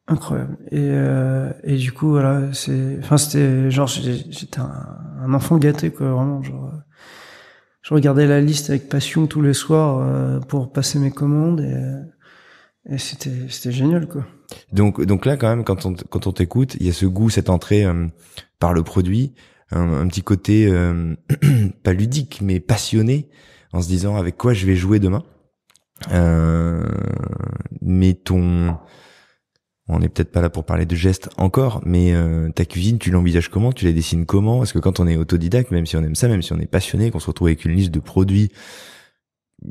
[SPEAKER 2] Incroyable. Et du coup, voilà, c'était genre, j'étais un enfant gâté, quoi, vraiment, genre, je regardais la liste avec passion tous les soirs, pour passer mes commandes, et c'était génial, quoi.
[SPEAKER 1] Donc là, quand même, quand on t'écoute, il y a ce goût, cette entrée par le produit, un petit côté pas ludique, mais passionné, en se disant avec quoi je vais jouer demain. Mais on n'est peut-être pas là pour parler de gestes encore, mais ta cuisine, tu l'envisages comment? Tu la dessines comment? Parce que quand on est autodidacte, même si on aime ça, même si on est passionné, qu'on se retrouve avec une liste de produits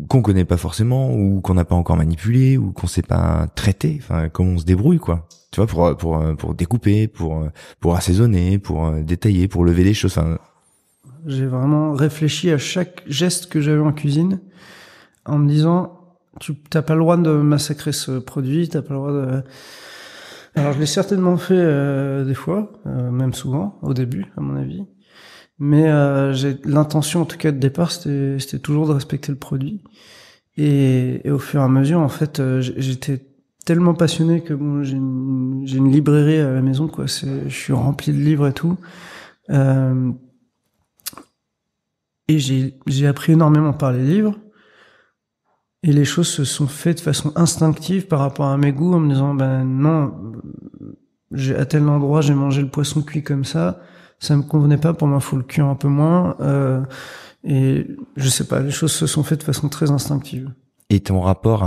[SPEAKER 1] qu'on connaît pas forcément, ou qu'on n'a pas encore manipulé, ou qu'on sait pas traiter, enfin comment on se débrouille, quoi. Tu vois, pour découper, pour assaisonner, pour détailler, pour lever les choses. Enfin,
[SPEAKER 2] j'ai vraiment réfléchi à chaque geste que j'avais en cuisine en me disant t'as pas le droit de massacrer ce produit, t'as pas le droit de... Alors je l'ai certainement fait des fois, même souvent au début à mon avis. Mais j'ai l'intention, en tout cas de départ, c'était toujours de respecter le produit. Et au fur et à mesure, en fait, j'étais tellement passionné que bon, j'ai une librairie à la maison, quoi. Je suis rempli de livres et tout. Et j'ai appris énormément par les livres. Et les choses se sont faites de façon instinctive par rapport à mes goûts, en me disant, non, à tel endroit, j'ai mangé le poisson cuit comme ça me convenait pas, pour moi, faut le cuire un peu moins, et je sais pas, les choses se sont faites de façon très instinctive.
[SPEAKER 1] Et ton rapport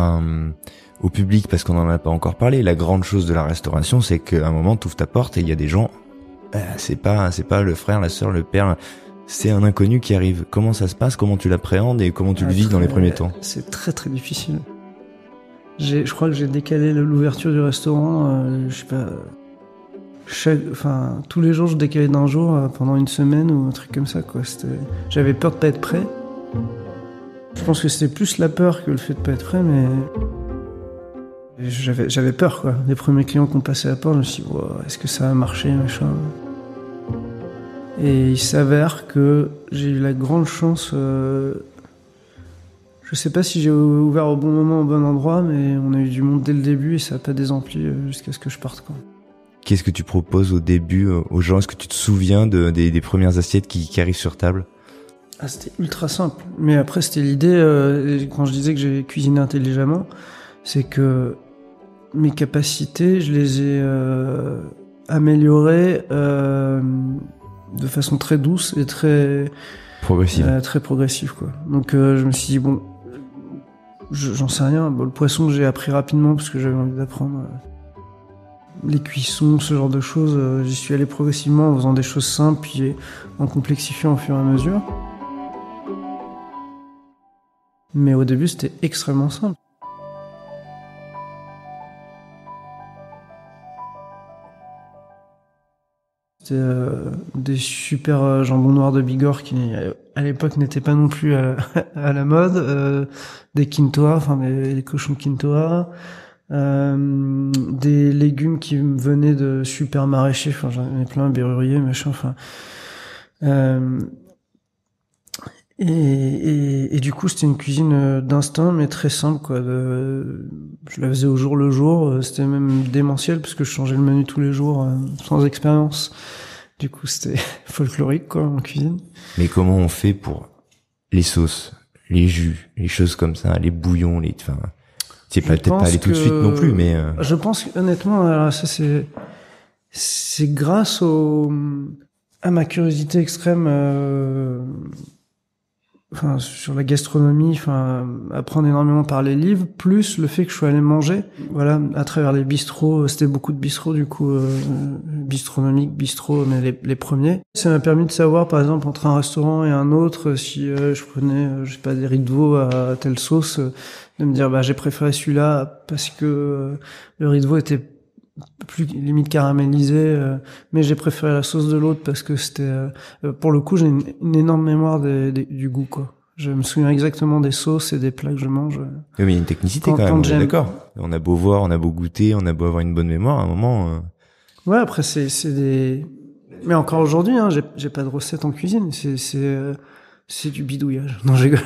[SPEAKER 1] au public, parce qu'on en a pas encore parlé, la grande chose de la restauration, c'est qu'à un moment, t'ouvres ta porte et il y a des gens, c'est pas le frère, la sœur, le père, c'est un inconnu qui arrive. Comment ça se passe? Comment tu l'appréhendes et comment tu le vis dans les premiers temps?
[SPEAKER 2] C'est très très difficile. Je crois que j'ai décalé l'ouverture du restaurant, je tous les jours, je décalais d'un jour pendant une semaine ou un truc comme ça, quoi. J'avais peur de pas être prêt. Je pense que c'était plus la peur que le fait de pas être prêt, mais j'avais peur, quoi. Les premiers clients qui ont passé la porte, je me suis dit, wow, est-ce que ça va marcher, machin. Et il s'avère que j'ai eu la grande chance. Je sais pas si j'ai ouvert au bon moment, au bon endroit, mais on a eu du monde dès le début et ça a pas désempli jusqu'à ce que je parte, quoi.
[SPEAKER 1] Qu'est-ce que tu proposes au début aux gens? Est-ce que tu te souviens des premières assiettes qui arrivent sur table?
[SPEAKER 2] Ah, c'était ultra simple. Mais après, c'était l'idée, quand je disais que j'ai cuisiné intelligemment, c'est que mes capacités, je les ai améliorées de façon très douce et très progressive, quoi. Donc je me suis dit, bon, j'en sais rien. Bon, le poisson, j'ai appris rapidement parce que j'avais envie d'apprendre. Les cuissons, ce genre de choses, j'y suis allé progressivement en faisant des choses simples puis en complexifiant au fur et à mesure. Mais au début, c'était extrêmement simple. C'était des super jambons noirs de Bigorre qui, à l'époque, n'étaient pas non plus à la mode. Des quintoa, enfin des cochons quintoa. Des légumes qui venaient de super maraîchers. Enfin, j'en ai plein, berrurier, machin. Enfin. Et du coup, c'était une cuisine d'instinct, mais très simple, quoi. Je la faisais au jour le jour. C'était même démentiel parce que je changeais le menu tous les jours, sans expérience. Du coup, c'était folklorique, quoi, en cuisine.
[SPEAKER 1] Mais comment on fait pour les sauces, les jus, les choses comme ça, les bouillons, c'est peut-être pas aller tout de suite non plus, mais
[SPEAKER 2] je pense que, honnêtement, alors ça c'est grâce à ma curiosité extrême. Sur la gastronomie, apprendre énormément par les livres, plus le fait que je suis allé manger, voilà, à travers les bistrots, c'était beaucoup de bistrots, du coup, bistronomiques, bistrots, mais les premiers. Ça m'a permis de savoir, par exemple, entre un restaurant et un autre, si je prenais, je sais pas, des riz de veau à telle sauce, de me dire, bah, j'ai préféré celui-là parce que le riz de veau était plus limite caramélisé, mais j'ai préféré la sauce de l'autre parce que c'était pour le coup j'ai une énorme mémoire du goût, quoi. Je me souviens exactement des sauces et des plats que je mange.
[SPEAKER 1] Oui, mais il y a une technicité quand même, on est d'accord. On a beau voir, on a beau goûter, on a beau avoir une bonne mémoire, à un moment
[SPEAKER 2] Ouais, après c'est des mais encore aujourd'hui j'ai pas de recette en cuisine, c'est du bidouillage. Non, je rigole.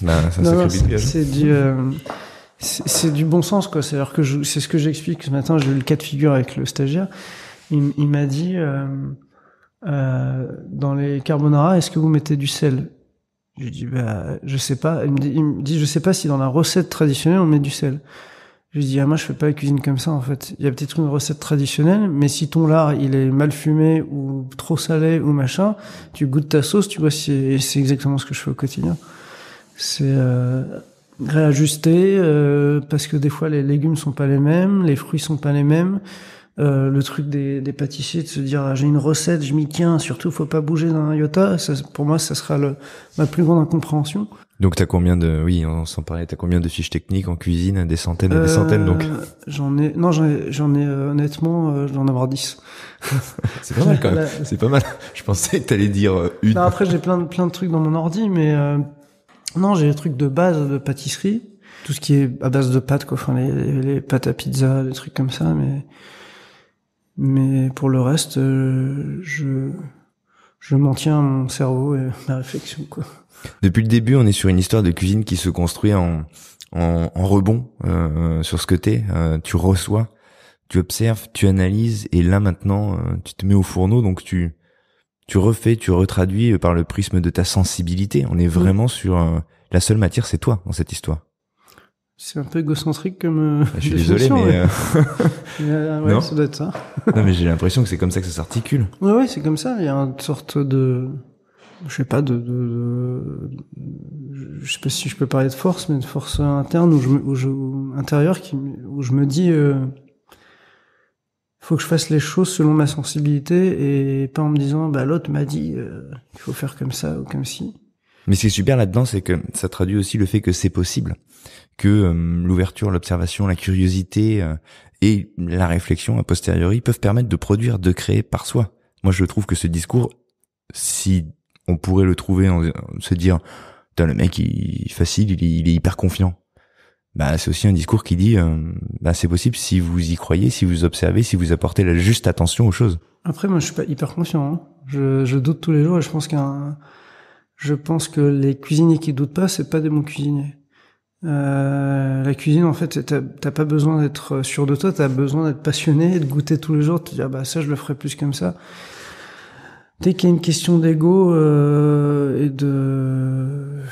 [SPEAKER 1] Bah, c'est un sacré bidouillage.
[SPEAKER 2] C'est du bon sens, quoi. C'est-à-dire que c'est ce que j'explique ce matin. J'ai eu le cas de figure avec le stagiaire. Il m'a dit, dans les carbonara, est-ce que vous mettez du sel? Je lui dis, bah, je sais pas. Il me dit, je sais pas si dans la recette traditionnelle on met du sel. Je lui dis, moi je fais pas la cuisine comme ça, en fait. Il y a peut-être une recette traditionnelle, mais si ton lard il est mal fumé ou trop salé ou machin, tu goûtes ta sauce, tu vois si c'est exactement ce que je fais au quotidien. C'est réajuster, parce que des fois les légumes sont pas les mêmes, les fruits sont pas les mêmes. Le truc des pâtissiers, de se dire j'ai une recette, je m'y tiens, surtout faut pas bouger d'un iota, ça, pour moi ça sera ma plus grande incompréhension.
[SPEAKER 1] Donc t'as combien on s'en parlait, t'as combien de fiches techniques en cuisine? Des centaines et des centaines, donc?
[SPEAKER 2] J'en ai honnêtement, je dois en avoir 10.
[SPEAKER 1] C'est pas mal quand même, c'est pas mal. Je pensais que t'allais dire une.
[SPEAKER 2] Non, après j'ai plein de trucs dans mon ordi, mais non, j'ai des trucs de base de pâtisserie, tout ce qui est à base de pâtes, quoi, enfin les pâtes à pizza, des trucs comme ça, mais pour le reste, je m'en tiens à mon cerveau et ma réflexion, quoi.
[SPEAKER 1] Depuis le début, on est sur une histoire de cuisine qui se construit en rebond sur ce que t'es. Tu reçois, tu observes, tu analyses, et là maintenant, tu te mets au fourneau, donc tu refais, tu retraduis par le prisme de ta sensibilité. On est vraiment sur la seule matière, c'est toi dans cette histoire.
[SPEAKER 2] C'est un peu égocentrique comme
[SPEAKER 1] je suis désolé, mais
[SPEAKER 2] ouais,
[SPEAKER 1] non,
[SPEAKER 2] ça doit être ça.
[SPEAKER 1] Non, mais j'ai l'impression que c'est comme ça que ça s'articule.
[SPEAKER 2] Ouais, c'est comme ça. Il y a une sorte de, je sais pas, je sais pas si je peux parler de force, mais de force interne intérieure où je me dis, faut que je fasse les choses selon ma sensibilité et pas en me disant, bah l'autre m'a dit qu'il faut faire comme ça ou comme ci.
[SPEAKER 1] Mais ce qui est super là-dedans, c'est que ça traduit aussi le fait que c'est possible, que l'ouverture, l'observation, la curiosité et la réflexion a posteriori peuvent permettre de produire, de créer par soi. Moi, je trouve que ce discours, si on pourrait le trouver, se dire, putain, le mec, il est facile, il est hyper confiant. Bah, c'est aussi un discours qui dit, bah, c'est possible si vous y croyez, si vous observez, si vous apportez la juste attention aux choses.
[SPEAKER 2] Après, moi, je suis pas hyper confiant. Hein. Je doute tous les jours et je pense que les cuisiniers qui doutent pas, c'est pas des bons cuisiniers. La cuisine, en fait, t'as pas besoin d'être sûr de toi, t'as besoin d'être passionné, de goûter tous les jours, de te dire, bah, ça, je le ferai plus comme ça. Dès qu'il y a une question d'ego, et de,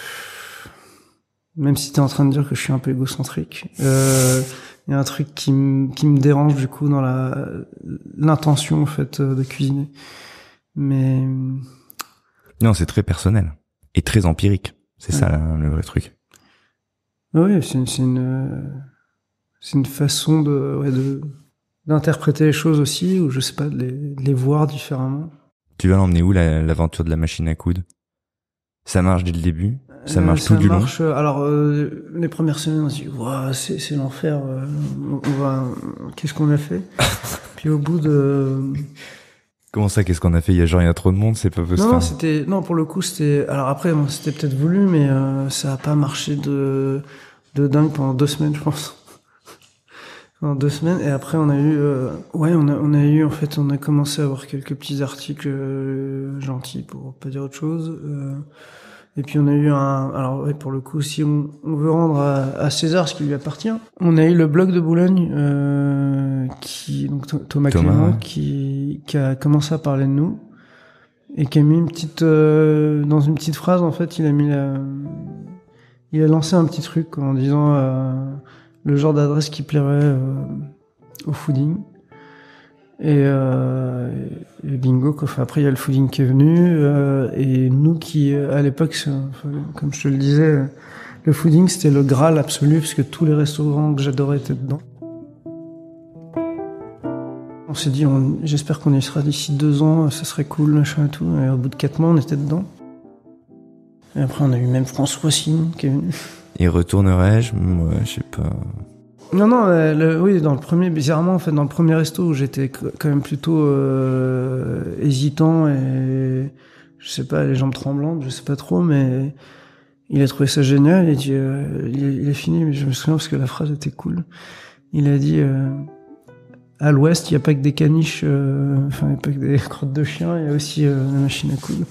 [SPEAKER 2] même si t'es en train de dire que je suis un peu égocentrique, il y a un truc qui me dérange, du coup, dans l'intention, en fait, de cuisiner. Mais,
[SPEAKER 1] non, c'est très personnel. Et très empirique. C'est ça, le vrai truc.
[SPEAKER 2] Oui, c'est une façon d'interpréter les choses aussi, ou je sais pas, de les voir différemment.
[SPEAKER 1] Tu vas l'emmener où, l'aventure de la machine à coudre? Ça marche dès le début? Ça marche tout du long?
[SPEAKER 2] Alors, les premières semaines, on se dit, waouh, c'est l'enfer, qu'est-ce qu'on a fait? Puis au bout de...
[SPEAKER 1] Comment ça, qu'est-ce qu'on a fait? Il y a trop de monde, c'est pas possible.
[SPEAKER 2] Non, pour le coup, alors après, bon, c'était peut-être voulu, mais, ça a pas marché de dingue pendant 2 semaines, je pense. Pendant 2 semaines, et après, on a eu, en fait, on a commencé à avoir quelques petits articles, gentils, pour pas dire autre chose, et puis on a eu alors ouais, pour le coup, si on veut rendre à César ce qui lui appartient, on a eu le blog de Boulogne, donc Thomas Clément, ouais. qui a commencé à parler de nous, et qui a mis dans une petite phrase, en fait, il a lancé un petit truc en disant le genre d'adresse qui plairait au fooding. Et bingo, quoi. Enfin, après il y a le fooding qui est venu, et nous qui à l'époque, comme je te le disais, le fooding c'était le Graal absolu parce que tous les restaurants que j'adorais étaient dedans. On s'est dit, j'espère qu'on y sera d'ici 2 ans, ça serait cool, machin et tout. Et au bout de 4 mois, on était dedans. Et après, on a eu même François Simon qui est venu.
[SPEAKER 1] Et retournerais-je? Ouais, je sais pas.
[SPEAKER 2] Non, oui, dans le premier, bizarrement, en fait, dans le premier resto où j'étais quand même plutôt hésitant et je sais pas, les jambes tremblantes, je sais pas trop, mais il a trouvé ça génial. Il a dit, il est fini, mais je me souviens parce que la phrase était cool. Il a dit, à l'Ouest, il y a pas que des caniches, il y a pas que des crottes de chien, il y a aussi la machine à coudre.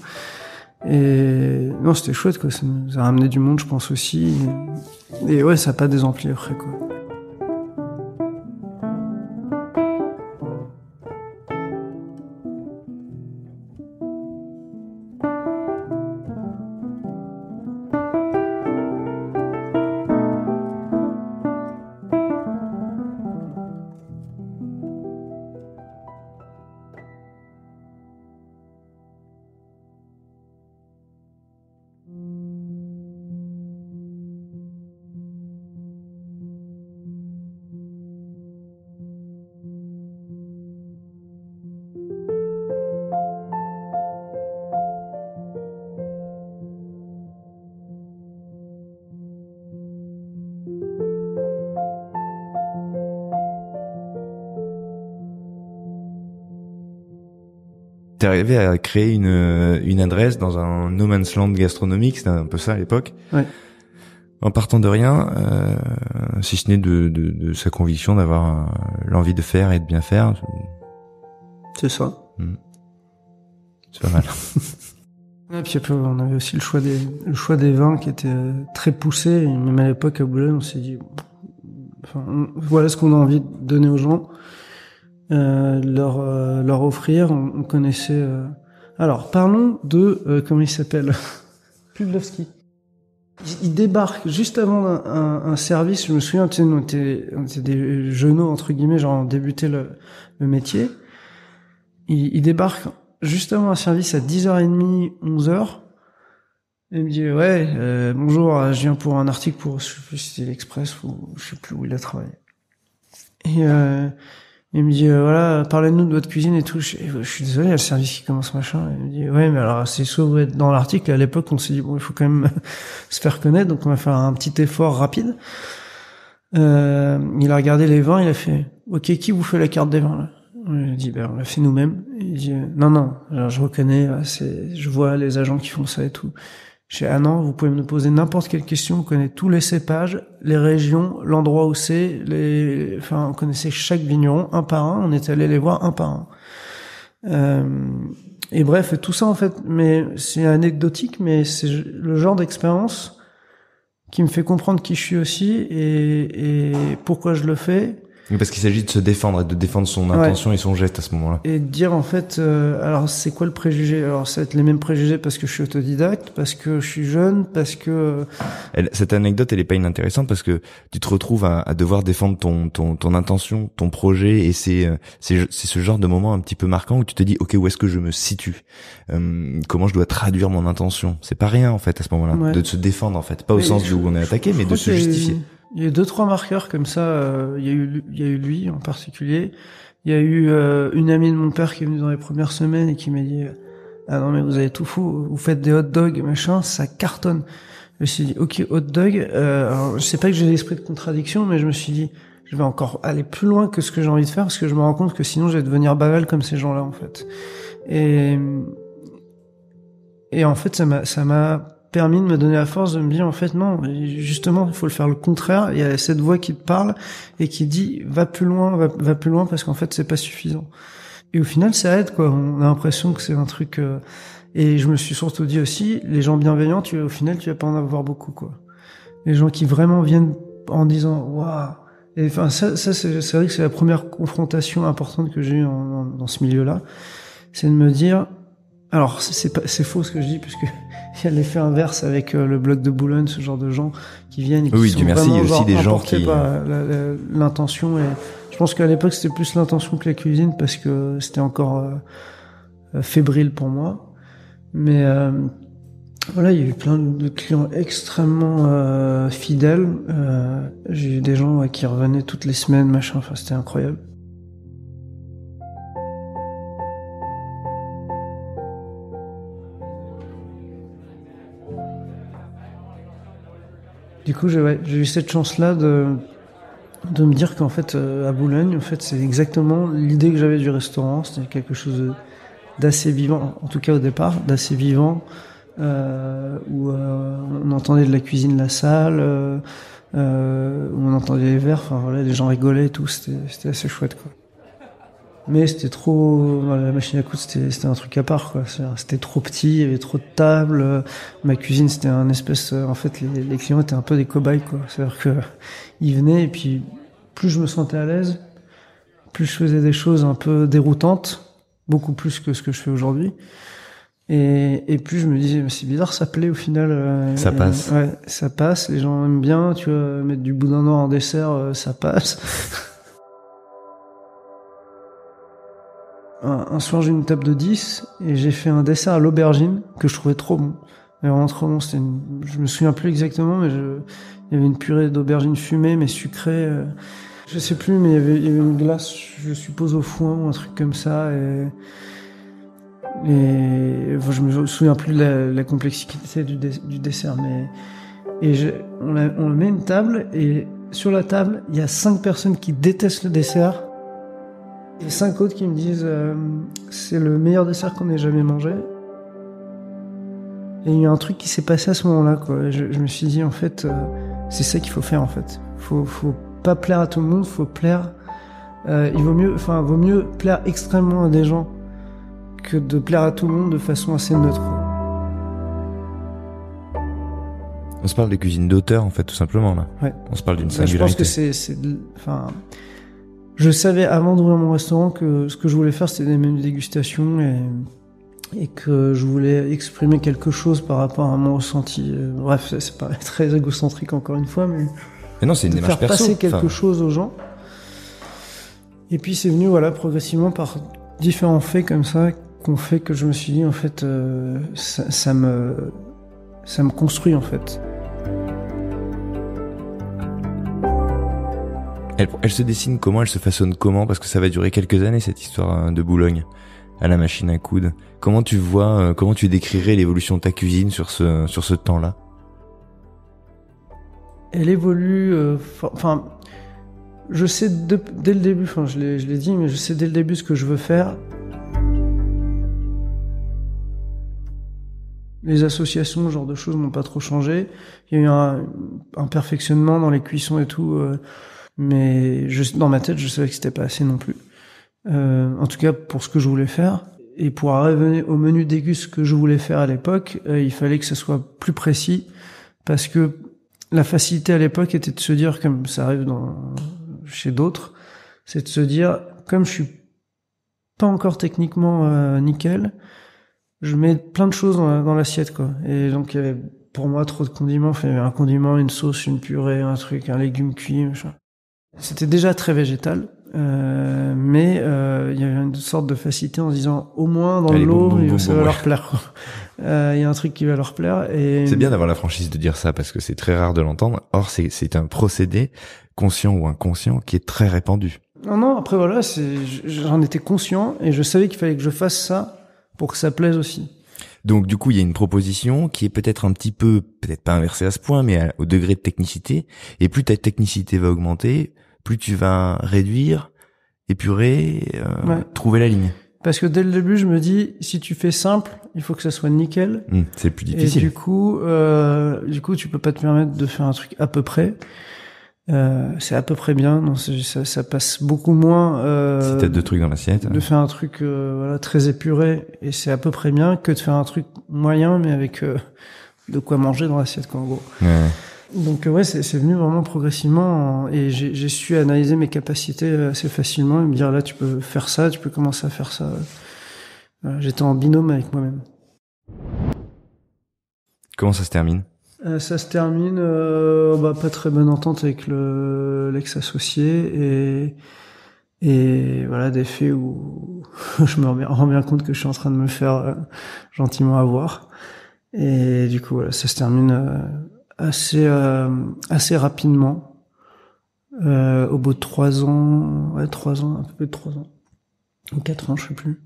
[SPEAKER 2] Et non, c'était chouette, quoi. Ça nous a ramené du monde, je pense aussi. Et ouais, ça a pas désempli après, quoi.
[SPEAKER 1] T'es arrivé à créer une adresse dans un no man's land gastronomique, c'était un peu ça à l'époque.
[SPEAKER 2] Ouais.
[SPEAKER 1] En partant de rien, si ce n'est de sa conviction d'avoir l'envie de faire et de bien faire.
[SPEAKER 2] C'est ça.
[SPEAKER 1] C'est pas mal.
[SPEAKER 2] Et puis après, on avait aussi le choix des vins qui était très poussé. Et même à l'époque à Boulogne, on s'est dit, voilà ce qu'on a envie de donner aux gens. Leur offrir. On connaissait. Alors, parlons de comment il s'appelle, Pudlowski. Il débarque juste avant un service. Je me souviens, tu sais, on était des jeunots entre guillemets, genre on débutait le métier. Il débarque juste avant un service à 10h30, 11h. Et il me dit ouais, bonjour, je viens pour un article pour, je sais plus si c'était l'Express ou je sais plus où il a travaillé. Et Il me dit, voilà, parlez-nous de votre cuisine et tout. Je suis désolé, il y a le service qui commence, machin. Il me dit, ouais, mais alors, c'est soit dans l'article, à l'époque, on s'est dit, bon, il faut quand même se faire connaître, donc on va faire un petit effort rapide. Il a regardé les vins, il a fait, ok, qui vous fait la carte des vins, là? Je dit, ben, on l'a fait nous-mêmes. Il dit, non, alors, je reconnais, je vois les agents qui font ça et tout. Je dis, ah non, vous pouvez me poser n'importe quelle question, on connaît tous les cépages, les régions, l'endroit où c'est, on connaissait chaque vigneron un par un, on est allé les voir un par un. Et bref, tout ça en fait, mais c'est anecdotique, mais c'est le genre d'expérience qui me fait comprendre qui je suis aussi et pourquoi je le fais.
[SPEAKER 1] Parce qu'il s'agit de se défendre et de défendre son intention et son geste à ce moment-là.
[SPEAKER 2] Et de dire en fait, alors c'est quoi le préjugé? Alors ça va être les mêmes préjugés parce que je suis autodidacte, parce que je suis jeune, parce que...
[SPEAKER 1] Cette anecdote, elle est pas inintéressante parce que tu te retrouves à devoir défendre ton intention, ton projet, et c'est ce genre de moment un petit peu marquant où tu te dis, ok, où est-ce que je me situe? Comment je dois traduire mon intention? C'est pas rien en fait à ce moment-là, de se défendre en fait, pas au sens où on est attaqué, mais de se justifier.
[SPEAKER 2] Il y a eu 2-3 marqueurs comme ça. Il y a eu lui en particulier. Il y a eu une amie de mon père qui est venue dans les premières semaines et qui m'a dit, ah non mais vous avez tout fou, vous faites des hot dogs machin, ça cartonne. Je me suis dit, ok, hot dog. Alors je sais pas que j'ai l'esprit de contradiction, mais je me suis dit, je vais encore aller plus loin que ce que j'ai envie de faire parce que je me rends compte que sinon je vais devenir baval comme ces gens-là en fait. Et en fait ça m'a permis de me donner la force de me dire en fait non, justement il faut le faire le contraire. Il y a cette voix qui te parle et qui dit va plus loin, va plus loin parce qu'en fait c'est pas suffisant. Et au final ça aide quoi. On a l'impression que c'est un truc. Et je me suis surtout dit aussi, les gens bienveillants, au final tu vas pas en avoir beaucoup quoi. Les gens qui vraiment viennent en disant waouh. Et enfin ça c'est vrai que c'est la première confrontation importante que j'ai eue dans ce milieu-là, c'est de me dire. Alors c'est faux ce que je dis puisque il y a l'effet inverse avec le bloc de Boulogne, ce genre de gens qui viennent et qui sont
[SPEAKER 1] merci,
[SPEAKER 2] vraiment
[SPEAKER 1] il y a aussi des gens
[SPEAKER 2] qui par l'intention, et je pense qu'à l'époque c'était plus l'intention que la cuisine parce que c'était encore fébrile pour moi, mais voilà, il y a eu plein de clients extrêmement fidèles, j'ai eu des gens qui revenaient toutes les semaines machin, enfin c'était incroyable. Du coup, j'ai eu cette chance-là de me dire qu'en fait, à Boulogne, en fait, c'est exactement l'idée que j'avais du restaurant. C'était quelque chose d'assez vivant, en tout cas au départ, d'assez vivant, où on entendait de la cuisine la salle, où on entendait les verres. Enfin voilà, les gens rigolaient et tout. C'était assez chouette, quoi. Mais c'était trop, la machine à coudre, c'était un truc à part, quoi. C'était trop petit, il y avait trop de tables. Ma cuisine, c'était un espèce, en fait, les clients étaient un peu des cobayes, quoi. C'est-à-dire que, ils venaient et puis, plus je me sentais à l'aise, plus je faisais des choses un peu déroutantes, beaucoup plus que ce que je fais aujourd'hui. Et plus je me disais, mais c'est bizarre, ça plaît au final.
[SPEAKER 1] Ça passe.
[SPEAKER 2] Ouais, ça passe, les gens aiment bien, tu vois, mettre du boudin noir en dessert, ça passe. Un soir, j'ai une table de 10 et j'ai fait un dessert à l'aubergine que je trouvais trop bon. Mais vraiment trop bon. Je me souviens plus exactement, mais il y avait une purée d'aubergine fumée, mais sucrée. Je sais plus, mais il y avait une glace, je suppose, au foin ou un truc comme ça. Et enfin, je me souviens plus de la complexité du dessert, mais on met une table et sur la table, il y a 5 personnes qui détestent le dessert. Et 5 autres qui me disent c'est le meilleur dessert qu'on ait jamais mangé. Et il y a un truc qui s'est passé à ce moment-là, quoi. Je me suis dit en fait c'est ça qu'il faut faire en fait. Faut pas plaire à tout le monde, faut plaire. Vaut mieux plaire extrêmement à des gens que de plaire à tout le monde de façon assez neutre.
[SPEAKER 1] On se parle de cuisine d'auteur en fait, tout simplement là.
[SPEAKER 2] Ouais.
[SPEAKER 1] On se parle d'une singularité.
[SPEAKER 2] Je pense que je savais avant d'ouvrir mon restaurant que ce que je voulais faire, c'était des menus de dégustation et que je voulais exprimer quelque chose par rapport à mon ressenti. Bref, c'est pas très égocentrique encore une fois, mais
[SPEAKER 1] non, c'est une démarche
[SPEAKER 2] faire
[SPEAKER 1] perso.
[SPEAKER 2] Passer quelque chose aux gens. Et puis c'est venu, voilà, progressivement par différents faits comme ça, qu'on fait que je me suis dit, en fait, ça me construit, en fait.
[SPEAKER 1] Elle se dessine comment, elle se façonne comment? Parce que ça va durer quelques années, cette histoire de Boulogne à la machine à coudre. Comment tu vois, comment tu décrirais l'évolution de ta cuisine sur ce temps-là?
[SPEAKER 2] Elle évolue, enfin, je sais dès le début, enfin, je l'ai dit, mais je sais dès le début ce que je veux faire. Les associations, ce genre de choses n'ont pas trop changé. Il y a eu un perfectionnement dans les cuissons et tout, mais dans ma tête, je savais que c'était pas assez non plus. En tout cas, pour ce que je voulais faire. Et pour arriver au menu déguste que je voulais faire à l'époque, il fallait que ça soit plus précis, parce que la facilité à l'époque était de se dire, comme ça arrive chez d'autres, c'est de se dire, comme je suis pas encore techniquement nickel, je mets plein de choses dans l'assiette, quoi. Et donc il y avait pour moi trop de condiments. Il y avait un condiment, une sauce, une purée, un truc, un légume cuit, machin. C'était déjà très végétal, mais il y avait une sorte de facilité en se disant, au moins dans l'eau, ça va leur plaire. Il y a un truc qui va leur plaire. Et
[SPEAKER 1] c'est bien d'avoir la franchise de dire ça, parce que c'est très rare de l'entendre. Or, c'est un procédé, conscient ou inconscient, qui est très répandu.
[SPEAKER 2] Non, après voilà, j'en étais conscient et je savais qu'il fallait que je fasse ça pour que ça plaise aussi.
[SPEAKER 1] Donc du coup, il y a une proposition qui est peut-être un petit peu, peut-être pas inversée à ce point, mais au degré de technicité. Et plus ta technicité va augmenter, plus tu vas réduire, épurer, trouver la ligne.
[SPEAKER 2] Parce que dès le début, je me dis, si tu fais simple, il faut que ça soit nickel.
[SPEAKER 1] C'est plus difficile.
[SPEAKER 2] Et du coup, tu peux pas te permettre de faire un truc à peu près. C'est à peu près bien. Non, ça passe beaucoup moins.
[SPEAKER 1] Si t'as deux trucs dans l'assiette.
[SPEAKER 2] De faire un truc très épuré, et c'est à peu près bien, que de faire un truc moyen, mais avec de quoi manger dans l'assiette, quoi, en gros.
[SPEAKER 1] Ouais.
[SPEAKER 2] Donc c'est venu vraiment progressivement, et j'ai su analyser mes capacités assez facilement et me dire, là tu peux faire ça, tu peux commencer à faire ça. J'étais en binôme avec moi-même.
[SPEAKER 1] Comment ça se termine?
[SPEAKER 2] Ça se termine pas très bonne entente avec l'ex-associé, et voilà, des faits où je me rends bien compte que je suis en train de me faire gentiment avoir. Et du coup voilà, ça se termine assez rapidement, au bout de 3 ans, un peu plus de 3 ans, ou 4 ans, je sais plus.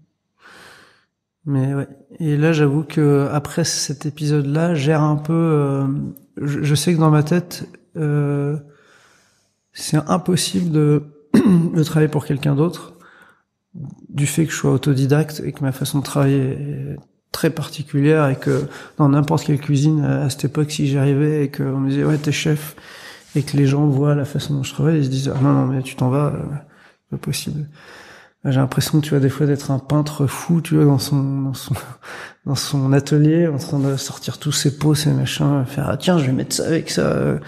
[SPEAKER 2] Mais ouais. Et là, j'avoue que après cet épisode-là, j'erre un peu. Je sais que dans ma tête, c'est impossible de travailler pour quelqu'un d'autre, du fait que je sois autodidacte et que ma façon de travailler est très particulière, et que dans n'importe quelle cuisine à cette époque, si j'y arrivais et qu'on me disait ouais t'es chef, et que les gens voient la façon dont je travaille, ils se disent ah non mais tu t'en vas, c'est pas possible. J'ai l'impression, tu vois, des fois d'être un peintre fou, tu vois, dans son atelier, en train de sortir tous ses pots, ses machins, faire, ah, tiens, je vais mettre ça avec ça.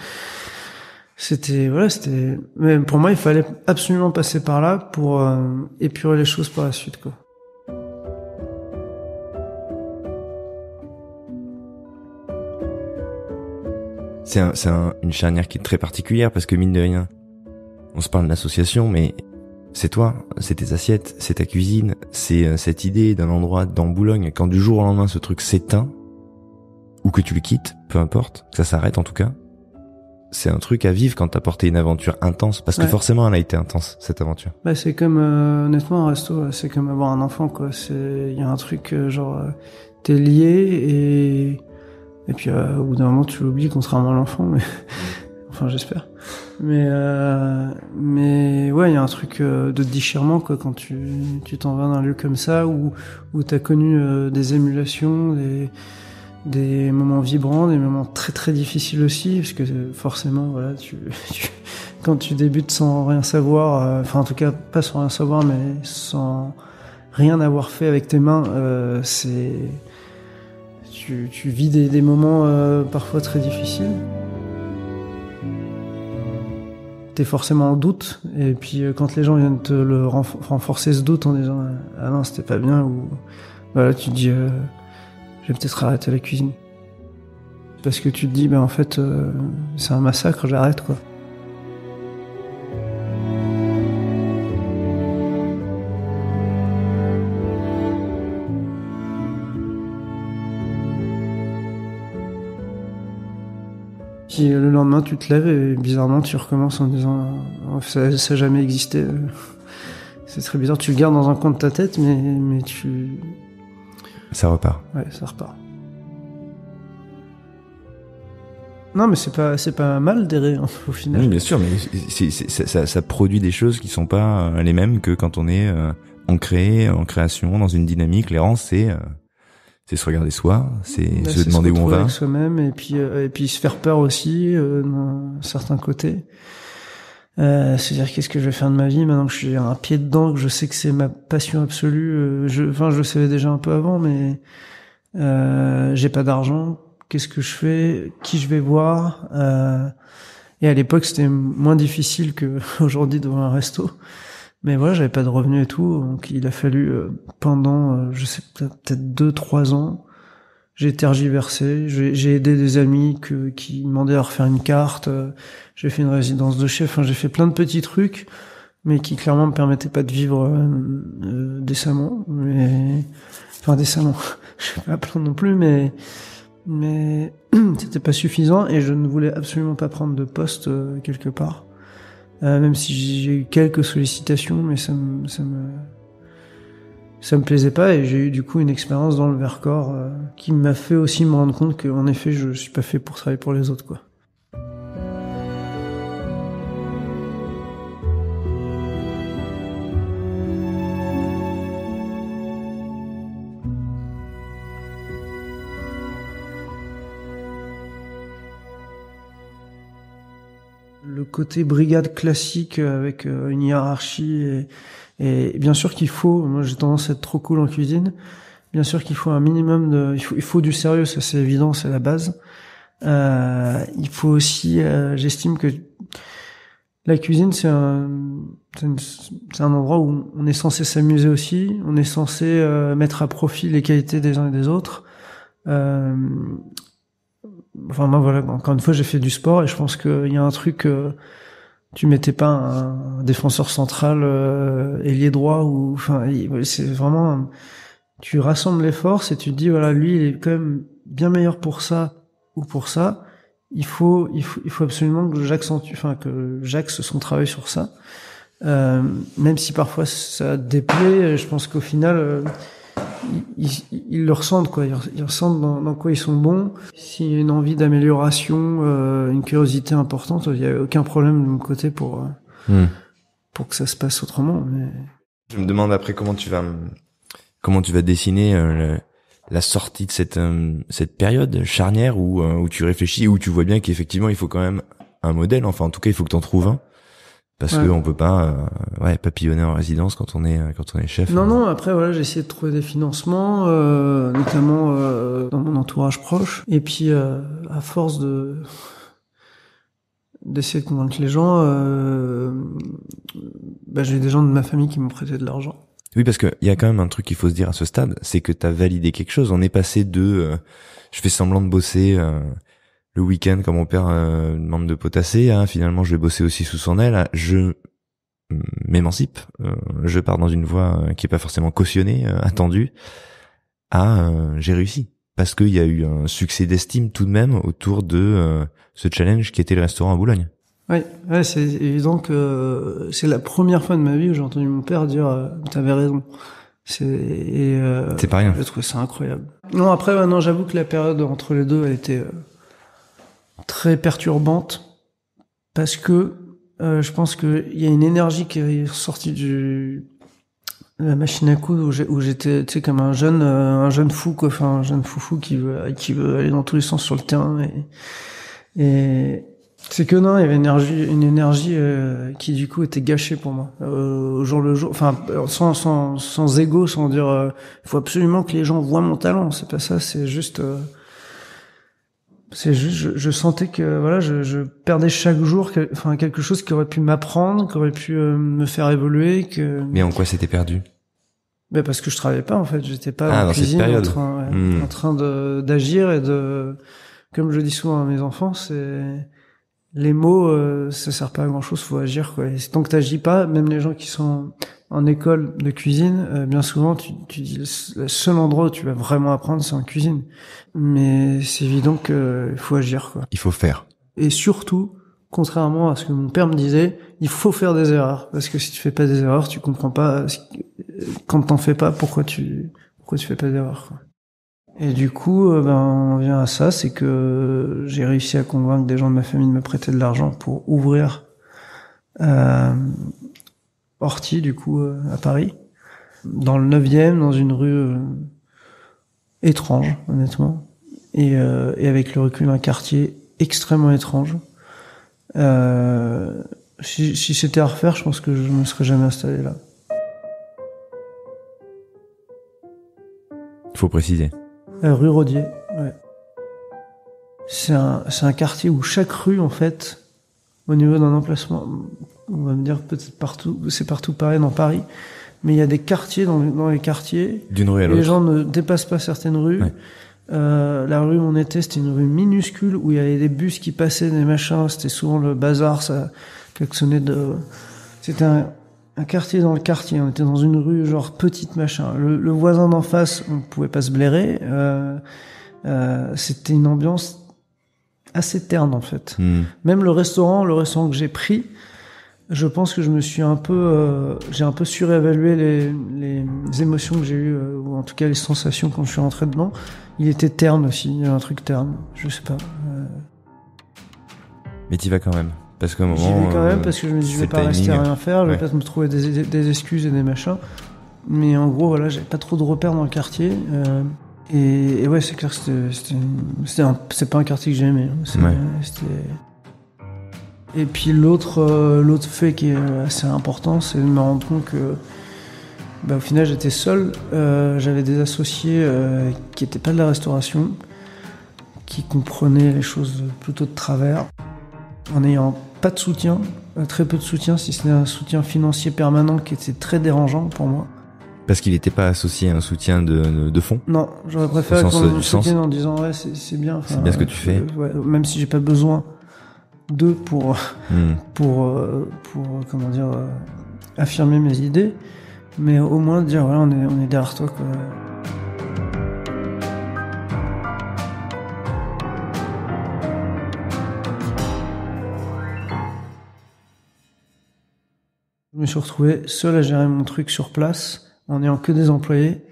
[SPEAKER 2] Mais pour moi, il fallait absolument passer par là pour épurer les choses par la suite, quoi.
[SPEAKER 1] C'est une charnière qui est très particulière, parce que mine de rien, on se parle d'association, mais c'est toi, c'est tes assiettes, c'est ta cuisine, c'est cette idée d'un endroit dans Boulogne. Quand du jour au lendemain ce truc s'éteint, ou que tu le quittes, peu importe, que ça s'arrête en tout cas, c'est un truc à vivre quand t'as porté une aventure intense, parce que forcément elle a été intense, cette aventure.
[SPEAKER 2] Bah c'est comme honnêtement un resto, c'est comme avoir un enfant, quoi. Il y a un truc t'es lié, et puis au bout d'un moment tu l'oublies, contrairement à l'enfant, mais enfin j'espère. Mais ouais, il y a un truc de déchirement, quoi, quand tu t'en vas d'un lieu comme ça où t'as connu des émulations, des moments vibrants, des moments très très difficiles aussi, parce que forcément voilà, quand tu débutes sans rien savoir, enfin en tout cas pas sans rien savoir, mais sans rien avoir fait avec tes mains, tu vis des moments parfois très difficiles. T'es forcément en doute, et puis quand les gens viennent te le renforcer ce doute en disant ah non c'était pas bien, ou voilà, tu te dis je vais peut-être arrêter la cuisine, parce que tu te dis en fait c'est un massacre, j'arrête, quoi. Puis le lendemain, tu te lèves et bizarrement, tu recommences en disant ça a jamais existé. C'est très bizarre. Tu le gardes dans un coin de ta tête, mais tu...
[SPEAKER 1] Ça repart.
[SPEAKER 2] Ouais, ça repart. Non, mais c'est pas mal d'errer, hein, au final.
[SPEAKER 1] Oui, bien sûr, mais ça produit des choses qui sont pas les mêmes que quand on est en création, dans une dynamique. L'errance, c'est se regarder soi, c'est se demander où on va.
[SPEAKER 2] Avec soi-même et puis se faire peur aussi d'un certain côté. C'est-à-dire qu'est-ce que je vais faire de ma vie maintenant que je suis un pied dedans, que je sais que c'est ma passion absolue. Je le savais déjà un peu avant, mais j'ai pas d'argent. Qu'est-ce que je fais? Qui je vais voir? Et à l'époque, c'était moins difficile que aujourd'hui devant un resto. Mais voilà, j'avais pas de revenus et tout, donc il a fallu pendant, je sais peut-être 2-3 ans, j'ai tergiversé, j'ai aidé des amis qui demandaient à refaire une carte, j'ai fait une résidence de chef, j'ai fait plein de petits trucs, mais qui clairement me permettaient pas de vivre décemment, décemment, je suis pas à plaindre non plus, mais c'était pas suffisant et je ne voulais absolument pas prendre de poste quelque part. Même si j'ai eu quelques sollicitations, mais ça me plaisait pas et j'ai eu du coup une expérience dans le Vercors qui m'a fait aussi me rendre compte qu'en effet je suis pas fait pour travailler pour les autres, quoi. Le côté brigade classique avec une hiérarchie et bien sûr qu'il faut, moi j'ai tendance à être trop cool en cuisine, bien sûr qu'il faut un minimum il faut du sérieux, ça c'est évident, c'est la base. Il faut aussi, j'estime que la cuisine c'est un endroit où on est censé s'amuser aussi, on est censé mettre à profit les qualités des uns et des autres. Moi voilà, encore une fois j'ai fait du sport et je pense qu'il y a un truc, tu mettais pas un défenseur central ailier droit ou c'est vraiment tu rassembles les forces et tu te dis voilà, lui il est quand même bien meilleur pour ça ou pour ça, il faut absolument que j'axe son travail sur ça, même si parfois ça déplaît. Je pense qu'au final ils le ressentent, quoi. Ils ressentent dans quoi ils sont bons. S'il y a une envie d'amélioration, une curiosité importante, il y a aucun problème de mon côté pour que ça se passe autrement. Mais...
[SPEAKER 1] Je me demande après comment tu vas dessiner la sortie de cette période charnière où tu réfléchis, où tu vois bien qu'effectivement il faut quand même un modèle. Enfin, en tout cas, il faut que t'en trouves un. Parce que on peut pas papillonner en résidence quand on est chef.
[SPEAKER 2] Non, après voilà, j'ai essayé de trouver des financements, notamment dans mon entourage proche. Et puis à force d'essayer de convaincre les gens, j'ai des gens de ma famille qui m'ont prêté de l'argent.
[SPEAKER 1] Oui, parce que il y a quand même un truc qu'il faut se dire à ce stade, c'est que t'as validé quelque chose. On est passé de je fais semblant de bosser le week-end quand mon père demande de potasser, finalement je vais bosser aussi sous son aile, je m'émancipe, je pars dans une voie qui est pas forcément cautionnée, attendue, j'ai réussi. Parce qu'il y a eu un succès d'estime tout de même autour de ce challenge qui était le restaurant à Boulogne.
[SPEAKER 2] Ouais, c'est évident que c'est la première fois de ma vie où j'ai entendu mon père dire t'avais raison. C'est
[SPEAKER 1] pas rien.
[SPEAKER 2] Je trouve ça incroyable. Non, après j'avoue que la période entre les deux a été très perturbante parce que je pense que il y a une énergie qui est sortie de la machine à coudre où j'étais, tu sais, comme un jeune fou, quoi, un jeune foufou qui veut aller dans tous les sens sur le terrain et c'est que non, il y avait une énergie qui du coup était gâchée pour moi au jour le jour, sans ego, sans dire il faut absolument que les gens voient mon talent, c'est pas ça, c'est juste je sentais que voilà, je perdais chaque jour quelque chose qui aurait pu m'apprendre, qui aurait pu me faire évoluer.
[SPEAKER 1] Mais en quoi c'était perdu?
[SPEAKER 2] Parce que je travaillais pas, en fait, j'étais pas en cuisine en train d'agir et comme je dis souvent à mes enfants, c'est les mots, ça sert pas à grand chose, faut agir, quoi. Et tant que t'agis pas, même les gens qui sont en école de cuisine, bien souvent, tu dis le seul endroit où tu vas vraiment apprendre, c'est en cuisine. Mais c'est évident que il faut agir, quoi.
[SPEAKER 1] Il faut faire.
[SPEAKER 2] Et surtout, contrairement à ce que mon père me disait, il faut faire des erreurs. Parce que si tu fais pas des erreurs, tu comprends pas, quand t'en fais pas, pourquoi tu fais pas d'erreurs, quoi. Et du coup, on vient à ça, c'est que j'ai réussi à convaincre des gens de ma famille de me prêter de l'argent pour ouvrir Horty, du coup, à Paris, dans le 9e, dans une rue étrange, honnêtement, et avec le recul, un quartier extrêmement étrange. Si c'était à refaire, je pense que je me serais jamais installé là.
[SPEAKER 1] Il faut préciser.
[SPEAKER 2] Rue Rodier, ouais. C'est un quartier où chaque rue, en fait, au niveau d'un emplacement, on va me dire peut-être partout, c'est partout pareil dans Paris, mais il y a des quartiers dans les quartiers.
[SPEAKER 1] D'une rue à l'autre.
[SPEAKER 2] Les gens ne dépassent pas certaines rues.
[SPEAKER 1] Ouais.
[SPEAKER 2] La rue où on était, c'était une rue minuscule où il y avait des bus qui passaient, des machins, c'était souvent le bazar, ça klaxonnait c'était un quartier dans le quartier, on était dans une rue genre petite machin. Le voisin d'en face, on pouvait pas se blairer, c'était une ambiance assez terne en fait. Même le restaurant que j'ai pris, je pense que j'ai un peu surévalué les émotions que j'ai eues, ou en tout cas les sensations quand je suis rentré dedans. Il était terne aussi, il y a un truc terne, je sais pas.
[SPEAKER 1] Mais t'y vas quand même. Parce qu'à un moment,
[SPEAKER 2] j'y vais quand même parce que je me dis je vais pas rester à rien faire, je vais
[SPEAKER 1] ouais.
[SPEAKER 2] pas me trouver des excuses et des machins. Mais en gros, voilà, j'avais pas trop de repères dans le quartier. Et ouais, c'est clair que c'est pas un quartier que j'aimais. Et puis l'autre fait qui est assez important, c'est de me rendre compte que au final j'étais seul. J'avais des associés qui étaient pas de la restauration, qui comprenaient les choses plutôt de travers, en n'ayant pas de soutien, très peu de soutien, si ce n'est un soutien financier permanent qui était très dérangeant pour moi.
[SPEAKER 1] Parce qu'il n'était pas associé à un soutien de fond.
[SPEAKER 2] Non, j'aurais préféré qu'on me soutienne en disant ouais c'est bien.
[SPEAKER 1] C'est bien ce que tu fais.
[SPEAKER 2] Même si j'ai pas besoin d'eux pour comment dire affirmer mes idées, mais au moins dire voilà on est derrière toi quoi. Je me suis retrouvé seul à gérer mon truc sur place, en n'ayant que des employés.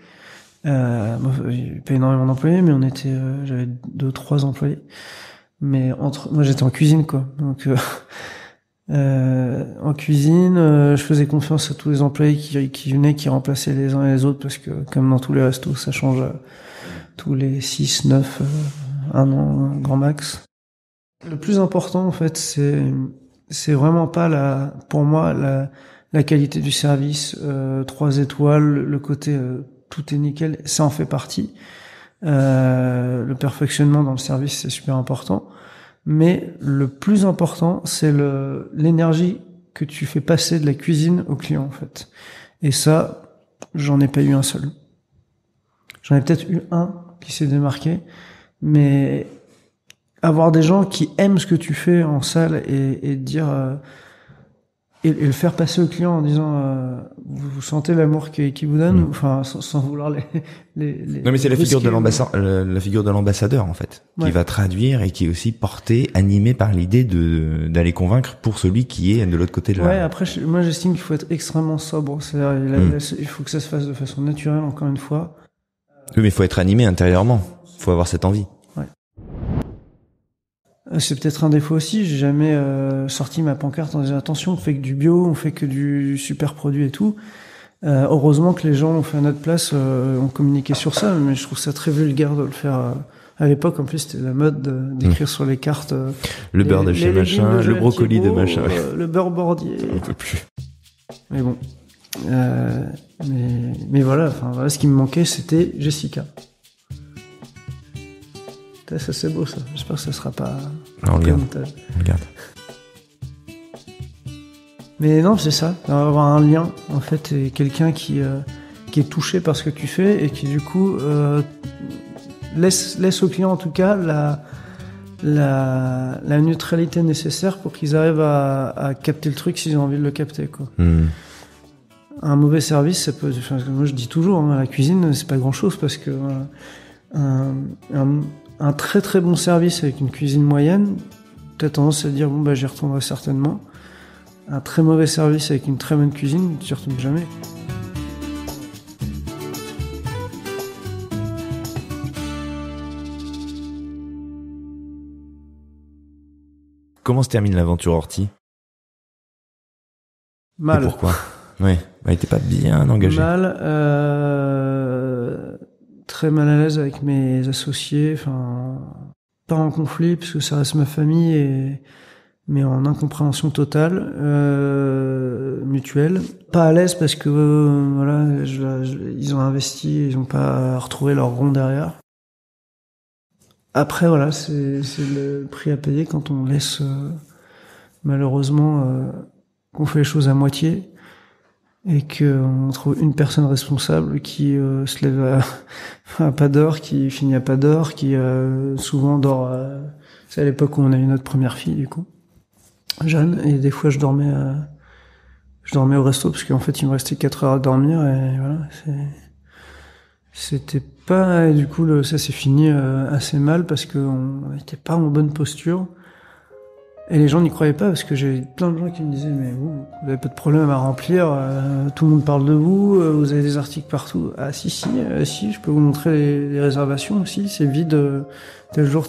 [SPEAKER 2] Moi, j'ai pas énormément d'employés, mais j'avais 2-3 employés. Mais moi j'étais en cuisine quoi. Donc en cuisine, je faisais confiance à tous les employés qui venaient, qui remplaçaient les uns et les autres, parce que comme dans tous les restos, ça change tous les 6, 9, 1 an, grand max. Le plus important en fait, c'est vraiment pas pour moi la qualité du service, 3 étoiles, le côté tout est nickel, ça en fait partie. Le perfectionnement dans le service, c'est super important. Mais le plus important, c'est l'énergie que tu fais passer de la cuisine au client, en fait. Et ça, j'en ai pas eu un seul. J'en ai peut-être eu un qui s'est démarqué, mais avoir des gens qui aiment ce que tu fais en salle et dire et le faire passer au client en disant vous sentez l'amour qui vous donne, enfin sans vouloir les
[SPEAKER 1] non mais c'est la figure de l'ambassadeur en fait, qui va traduire et qui est aussi porté, animé par l'idée d'aller convaincre pour celui qui est de l'autre côté de la...
[SPEAKER 2] Ouais, après moi j'estime qu'il faut être extrêmement sobre, c'est-à-dire il faut que ça se fasse de façon naturelle, encore une fois.
[SPEAKER 1] Oui, mais il faut être animé intérieurement, il faut avoir cette envie.
[SPEAKER 2] C'est peut-être un défaut aussi, j'ai jamais sorti ma pancarte en disant attention, on fait que du bio, on fait que du super produit et tout. Heureusement que les gens ont fait à notre place, ont communiqué sur ça, mais je trouve ça très vulgaire de le faire. À l'époque, en plus, c'était la mode d'écrire sur les cartes
[SPEAKER 1] le beurre de chez machin, le brocoli de machin.
[SPEAKER 2] Le beurre bordier.
[SPEAKER 1] On peut plus.
[SPEAKER 2] Mais bon. Mais voilà, ce qui me manquait, c'était Jessica. Ça c'est beau ça, j'espère que ça sera pas...
[SPEAKER 1] Non, regarde.
[SPEAKER 2] Mais non, c'est ça, avoir un lien en fait, et quelqu'un qui est touché par ce que tu fais et qui du coup laisse au client en tout cas la neutralité nécessaire pour qu'ils arrivent à capter le truc s'ils ont envie de le capter quoi. Un mauvais service, ça peut... moi je dis toujours, la cuisine c'est pas grand chose parce que un très très bon service avec une cuisine moyenne, t'as tendance à dire bon bah j'y retournerai certainement. Un très mauvais service avec une très bonne cuisine, tu y retournes jamais.
[SPEAKER 1] Comment se termine l'aventure Horty?
[SPEAKER 2] Mal.
[SPEAKER 1] Et pourquoi? Ouais, il était pas bien engagé.
[SPEAKER 2] Mal, très mal à l'aise avec mes associés, enfin, pas en conflit parce que ça reste ma famille mais en incompréhension totale, mutuelle. Pas à l'aise parce que voilà, ils ont investi, ils ont pas retrouvé leur rond derrière. Après voilà, c'est le prix à payer quand on laisse malheureusement qu'on fait les choses à moitié et qu'on trouve une personne responsable qui se lève à pas d'heure, qui finit à pas d'heure, qui souvent dort. C'est à l'époque où on a eu notre première fille du coup, Jeanne, et des fois je dormais au resto parce qu'en fait il me restait 4 heures à dormir et voilà, c'était pas, et du coup ça s'est fini assez mal parce qu'on n'était pas en bonne posture et les gens n'y croyaient pas parce que j'ai plein de gens qui me disaient mais vous avez pas de problème à remplir, tout le monde parle de vous, vous avez des articles partout. Ah si, je peux vous montrer les réservations aussi, c'est vide tel jour.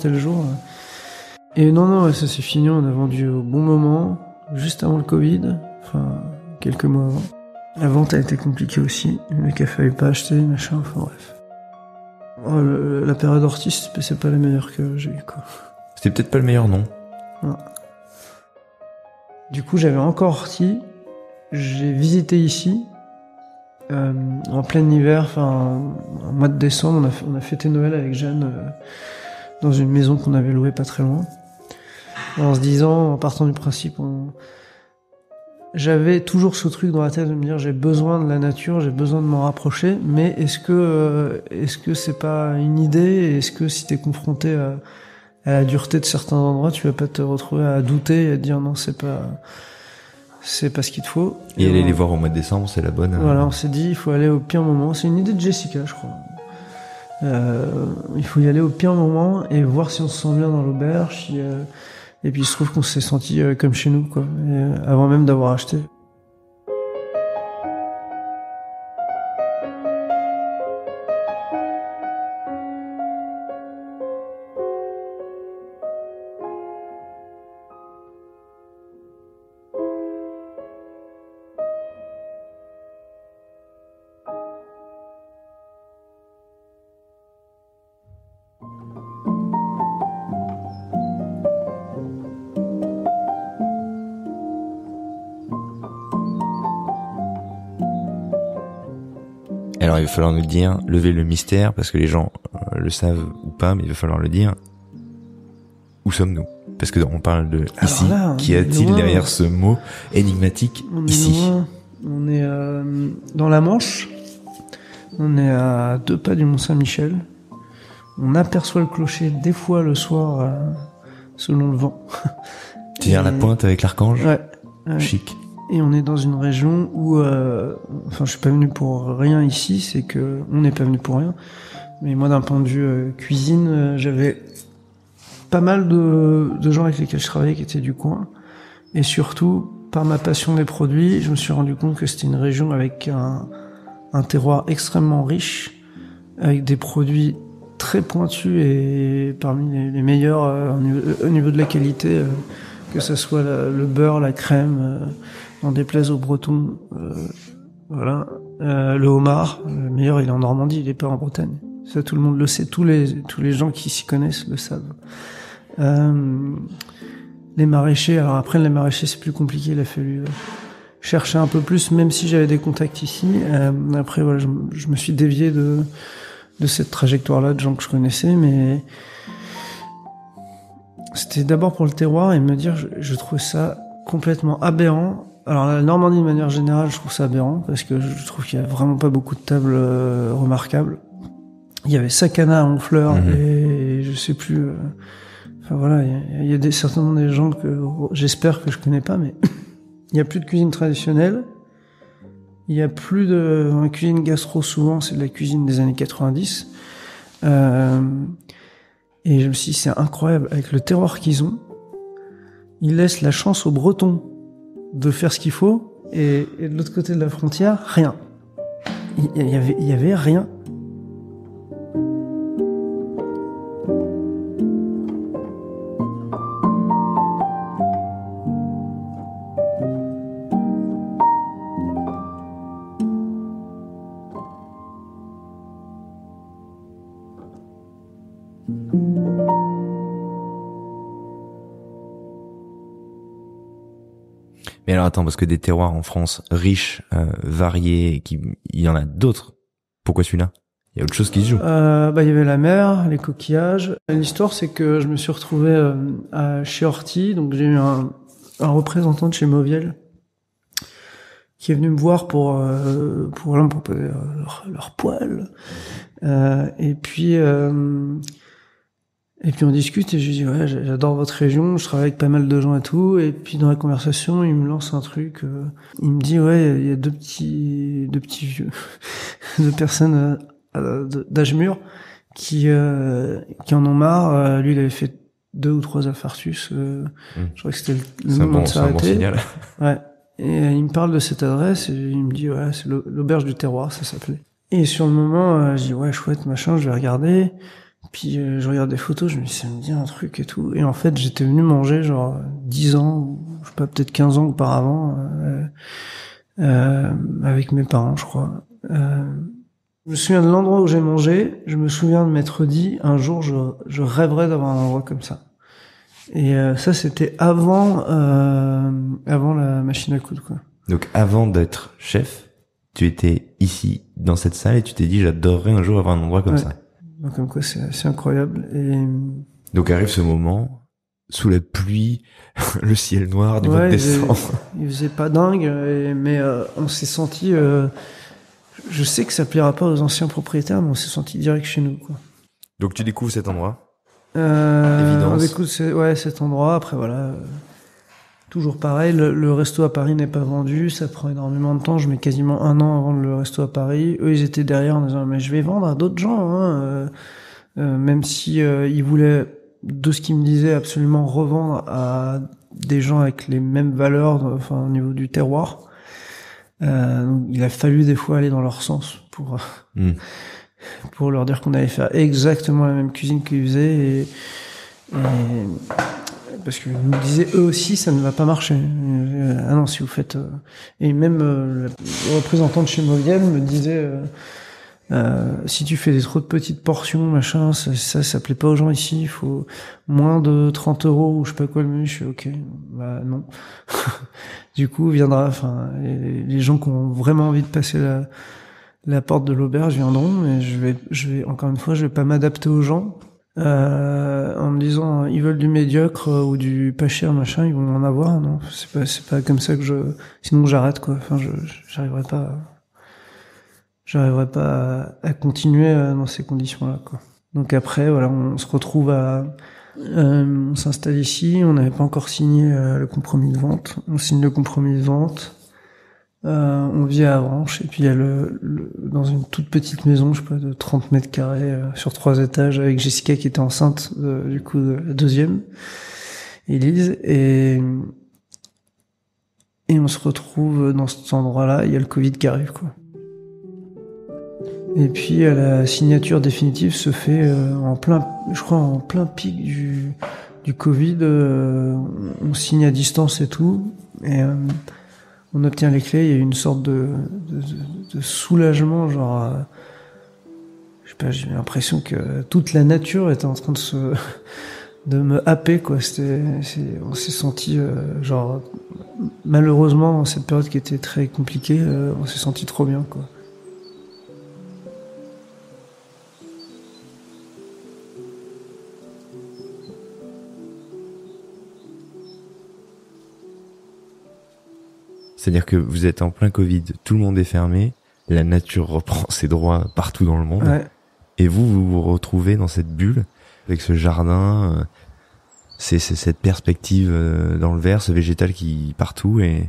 [SPEAKER 2] Et non, ça s'est fini, on a vendu au bon moment, juste avant le Covid, enfin quelques mois avant. La vente a été compliquée aussi, le mec a failli pas acheter, machin, enfin bref. La période Horty, c'est pas la meilleure que j'ai eu, quoi.
[SPEAKER 1] C'était peut-être pas le meilleur nom.
[SPEAKER 2] Non. Du coup, j'avais encore Horty, j'ai visité ici, en plein hiver, enfin, en mois de décembre, on a fêté Noël avec Jeanne, dans une maison qu'on avait louée pas très loin. En se disant, en partant du principe, j'avais toujours ce truc dans la tête de me dire j'ai besoin de la nature, j'ai besoin de m'en rapprocher, mais est-ce que c'est pas une idée? Est-ce que si t'es confronté à la dureté de certains endroits, tu vas pas te retrouver à douter et à te dire non, c'est pas ce qu'il te faut.
[SPEAKER 1] Et aller les voir au mois de décembre, c'est la bonne.
[SPEAKER 2] Voilà, on s'est dit il faut aller au pire moment. C'est une idée de Jessica, je crois. Il faut y aller au pire moment et voir si on se sent bien dans l'auberge. Et puis il se trouve qu'on s'est senti comme chez nous, quoi, avant même d'avoir acheté.
[SPEAKER 1] Alors il va falloir nous dire, lever le mystère, parce que les gens le savent ou pas, mais il va falloir le dire. Où sommes-nous? Parce que on parle de ici.
[SPEAKER 2] Là,
[SPEAKER 1] Qu'y a-t-il derrière ce mot énigmatique ici?
[SPEAKER 2] On est dans la Manche. On est à 2 pas du Mont-Saint-Michel. On aperçoit le clocher des fois le soir, selon le vent.
[SPEAKER 1] C'est-à-dire la pointe avec l'archange?
[SPEAKER 2] Ouais.
[SPEAKER 1] Chic.
[SPEAKER 2] Et on est dans une région où, enfin, je suis pas venu pour rien ici, c'est que on n'est pas venu pour rien. Mais moi, d'un point de vue cuisine, j'avais pas mal de gens avec lesquels je travaillais qui étaient du coin. Et surtout, par ma passion des produits, je me suis rendu compte que c'était une région avec un terroir extrêmement riche, avec des produits très pointus et parmi les meilleurs au niveau de la qualité, que ça soit le beurre, la crème, n'en déplaise aux Bretons, voilà. Le homard, le meilleur, il est en Normandie, il est pas en Bretagne. Ça, tout le monde le sait, tous les gens qui s'y connaissent le savent. Les maraîchers, alors après les maraîchers c'est plus compliqué, il a fallu chercher un peu plus, même si j'avais des contacts ici. Après voilà, je me suis dévié de cette trajectoire-là de gens que je connaissais, mais c'était d'abord pour le terroir et me dire, je trouve ça complètement aberrant. Alors la Normandie de manière générale, je trouve ça aberrant parce que je trouve qu'il y a vraiment pas beaucoup de tables remarquables. Il y avait Sakana à Honfleur et je sais plus. Enfin voilà, il y a certainement des gens que j'espère que je connais pas, mais il y a plus de cuisine traditionnelle. Il y a plus de cuisine gastro, souvent c'est de la cuisine des années 90. Et je me suis dit c'est incroyable avec le terroir qu'ils ont. il laisse la chance aux Bretons de faire ce qu'il faut, et de l'autre côté de la frontière, rien. Il y avait rien.
[SPEAKER 1] Mais alors attends, parce que des terroirs en France riches, variés, il y en a d'autres. Pourquoi celui-là? Il y a autre chose qui se joue.
[SPEAKER 2] Il y avait la mer, les coquillages. L'histoire, c'est que je me suis retrouvé chez Horty, donc j'ai eu un représentant de chez Mauviel qui est venu me voir pour poser leur poêle. Et puis on discute et je lui dis ouais, j'adore votre région, je travaille avec pas mal de gens et tout. Et puis dans la conversation, il me lance un truc. Il me dit ouais, il y a deux petits vieux, deux personnes d'âge mûr qui en ont marre. Lui, il avait fait 2 ou 3 infarctus. Je crois que c'était le moment de s'arrêter.
[SPEAKER 1] C'est un bon signal.
[SPEAKER 2] Ouais. Et il me parle de cette adresse et il me dit ouais, c'est l'auberge du terroir, ça s'appelait. Et sur le moment, je dis ouais, chouette, machin, je vais regarder. Puis je regarde des photos, je me dis ça me dit un truc et tout. Et en fait, j'étais venu manger genre 10 ans, ou je sais pas, peut-être 15 ans auparavant, avec mes parents, je crois. Je me souviens de l'endroit où j'ai mangé, je me souviens de m'être dit, un jour, je rêverais d'avoir un endroit comme ça. Et ça, c'était avant la machine à coudre, quoi.
[SPEAKER 1] Donc avant d'être chef, tu étais ici, dans cette salle, et tu t'es dit, j'adorerais un jour avoir un endroit comme ça.
[SPEAKER 2] Donc comme quoi, c'est incroyable. Et
[SPEAKER 1] donc arrive ce moment, sous la pluie, le ciel noir, du mois de décembre.
[SPEAKER 2] Il faisait pas dingue, mais on s'est senti... je sais que ça plaira pas aux anciens propriétaires, mais on s'est senti direct chez nous, quoi.
[SPEAKER 1] Donc tu découvres cet endroit.
[SPEAKER 2] On découvre cet endroit. Après voilà, toujours pareil. Le resto à Paris n'est pas vendu, ça prend énormément de temps. Je mets quasiment 1 an à vendre le resto à Paris. Eux, ils étaient derrière en disant mais je vais vendre à d'autres gens, hein. Même si ils voulaient, de ce qu'ils me disaient, absolument revendre à des gens avec les mêmes valeurs, enfin au niveau du terroir. Donc, il a fallu des fois aller dans leur sens pour leur dire qu'on allait faire exactement la même cuisine qu'ils faisaient, et parce qu'ils nous disaient eux aussi ça ne va pas marcher. Ah non, si vous faites et même le représentant de chez Mauviel me disait si tu fais trop de petites portions, machin, ça plaît pas aux gens ici, il faut moins de 30 euros ou je sais pas quoi le menu. Je suis ok, bah non. Du coup, viendra, enfin, les gens qui ont vraiment envie de passer la porte de l'auberge viendront, mais je vais encore une fois, je vais pas m'adapter aux gens, en me disant, ils veulent du médiocre ou du pas cher, machin, ils vont en avoir, non. C'est pas comme ça que sinon j'arrête, quoi. Enfin, j'arriverai pas à continuer dans ces conditions-là, quoi. Donc après, voilà, on se retrouve on s'installe ici, on n'avait pas encore signé le compromis de vente. On signe le compromis de vente, on vit à Avranches, et puis il y a dans une toute petite maison, je sais pas, de 30 mètres carrés, sur 3 étages, avec Jessica qui était enceinte, du coup, de la deuxième, Élise, et on se retrouve dans cet endroit-là, il y a le Covid qui arrive, quoi. Et puis la signature définitive se fait en plein pic du Covid. On signe à distance et tout, et on obtient les clés. Il y a eu une sorte de soulagement, genre je sais pas, j'ai l'impression que toute la nature était en train de me happer, quoi. On s'est senti genre, malheureusement dans cette période qui était très compliquée, on s'est senti trop bien, quoi.
[SPEAKER 1] C'est-à-dire que vous êtes en plein Covid, tout le monde est fermé, la nature reprend ses droits partout dans le monde, ouais. Et vous retrouvez dans cette bulle, avec ce jardin, c'est cette perspective dans le vert, ce végétal qui partout, et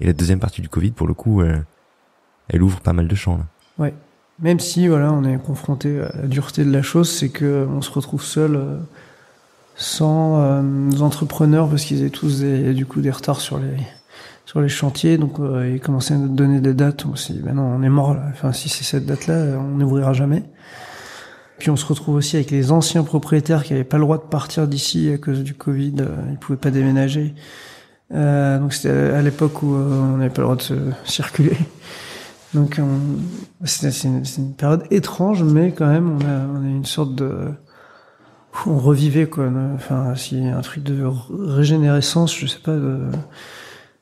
[SPEAKER 1] la deuxième partie du Covid, pour le coup, elle ouvre pas mal de champs, là.
[SPEAKER 2] Ouais. Même si, voilà, on est confronté à la dureté de la chose, c'est que on se retrouve seul sans entrepreneurs parce qu'ils avaient tous des retards sur les chantiers, donc ils commençaient à nous donner des dates. On s'est dit, ben non, on est mort là. Enfin, si c'est cette date-là, on n'ouvrira jamais. Puis on se retrouve aussi avec les anciens propriétaires qui n'avaient pas le droit de partir d'ici à cause du Covid. Ils pouvaient pas déménager. Donc c'était à l'époque où on n'avait pas le droit de se circuler. Donc c'est une période étrange, mais quand même on a une sorte de... On revivait quoi. Enfin, s'il y a un truc de régénérescence, je sais pas.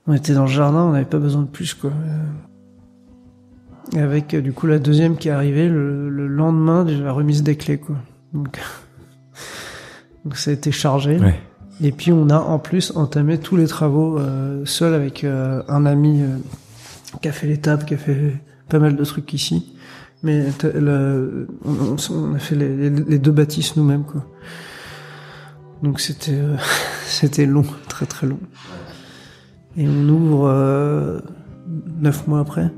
[SPEAKER 2] On était dans le jardin, on n'avait pas besoin de plus quoi. Et avec du coup la deuxième qui est arrivée le lendemain de la remise des clés quoi. Donc ça a été chargé.
[SPEAKER 1] Ouais.
[SPEAKER 2] Et puis on a en plus entamé tous les travaux seul avec un ami qui a fait l'étape, qui a fait pas mal de trucs ici. Mais on a fait les deux bâtisses nous-mêmes quoi. Donc c'était long, très très long. Et on ouvre 9 mois après.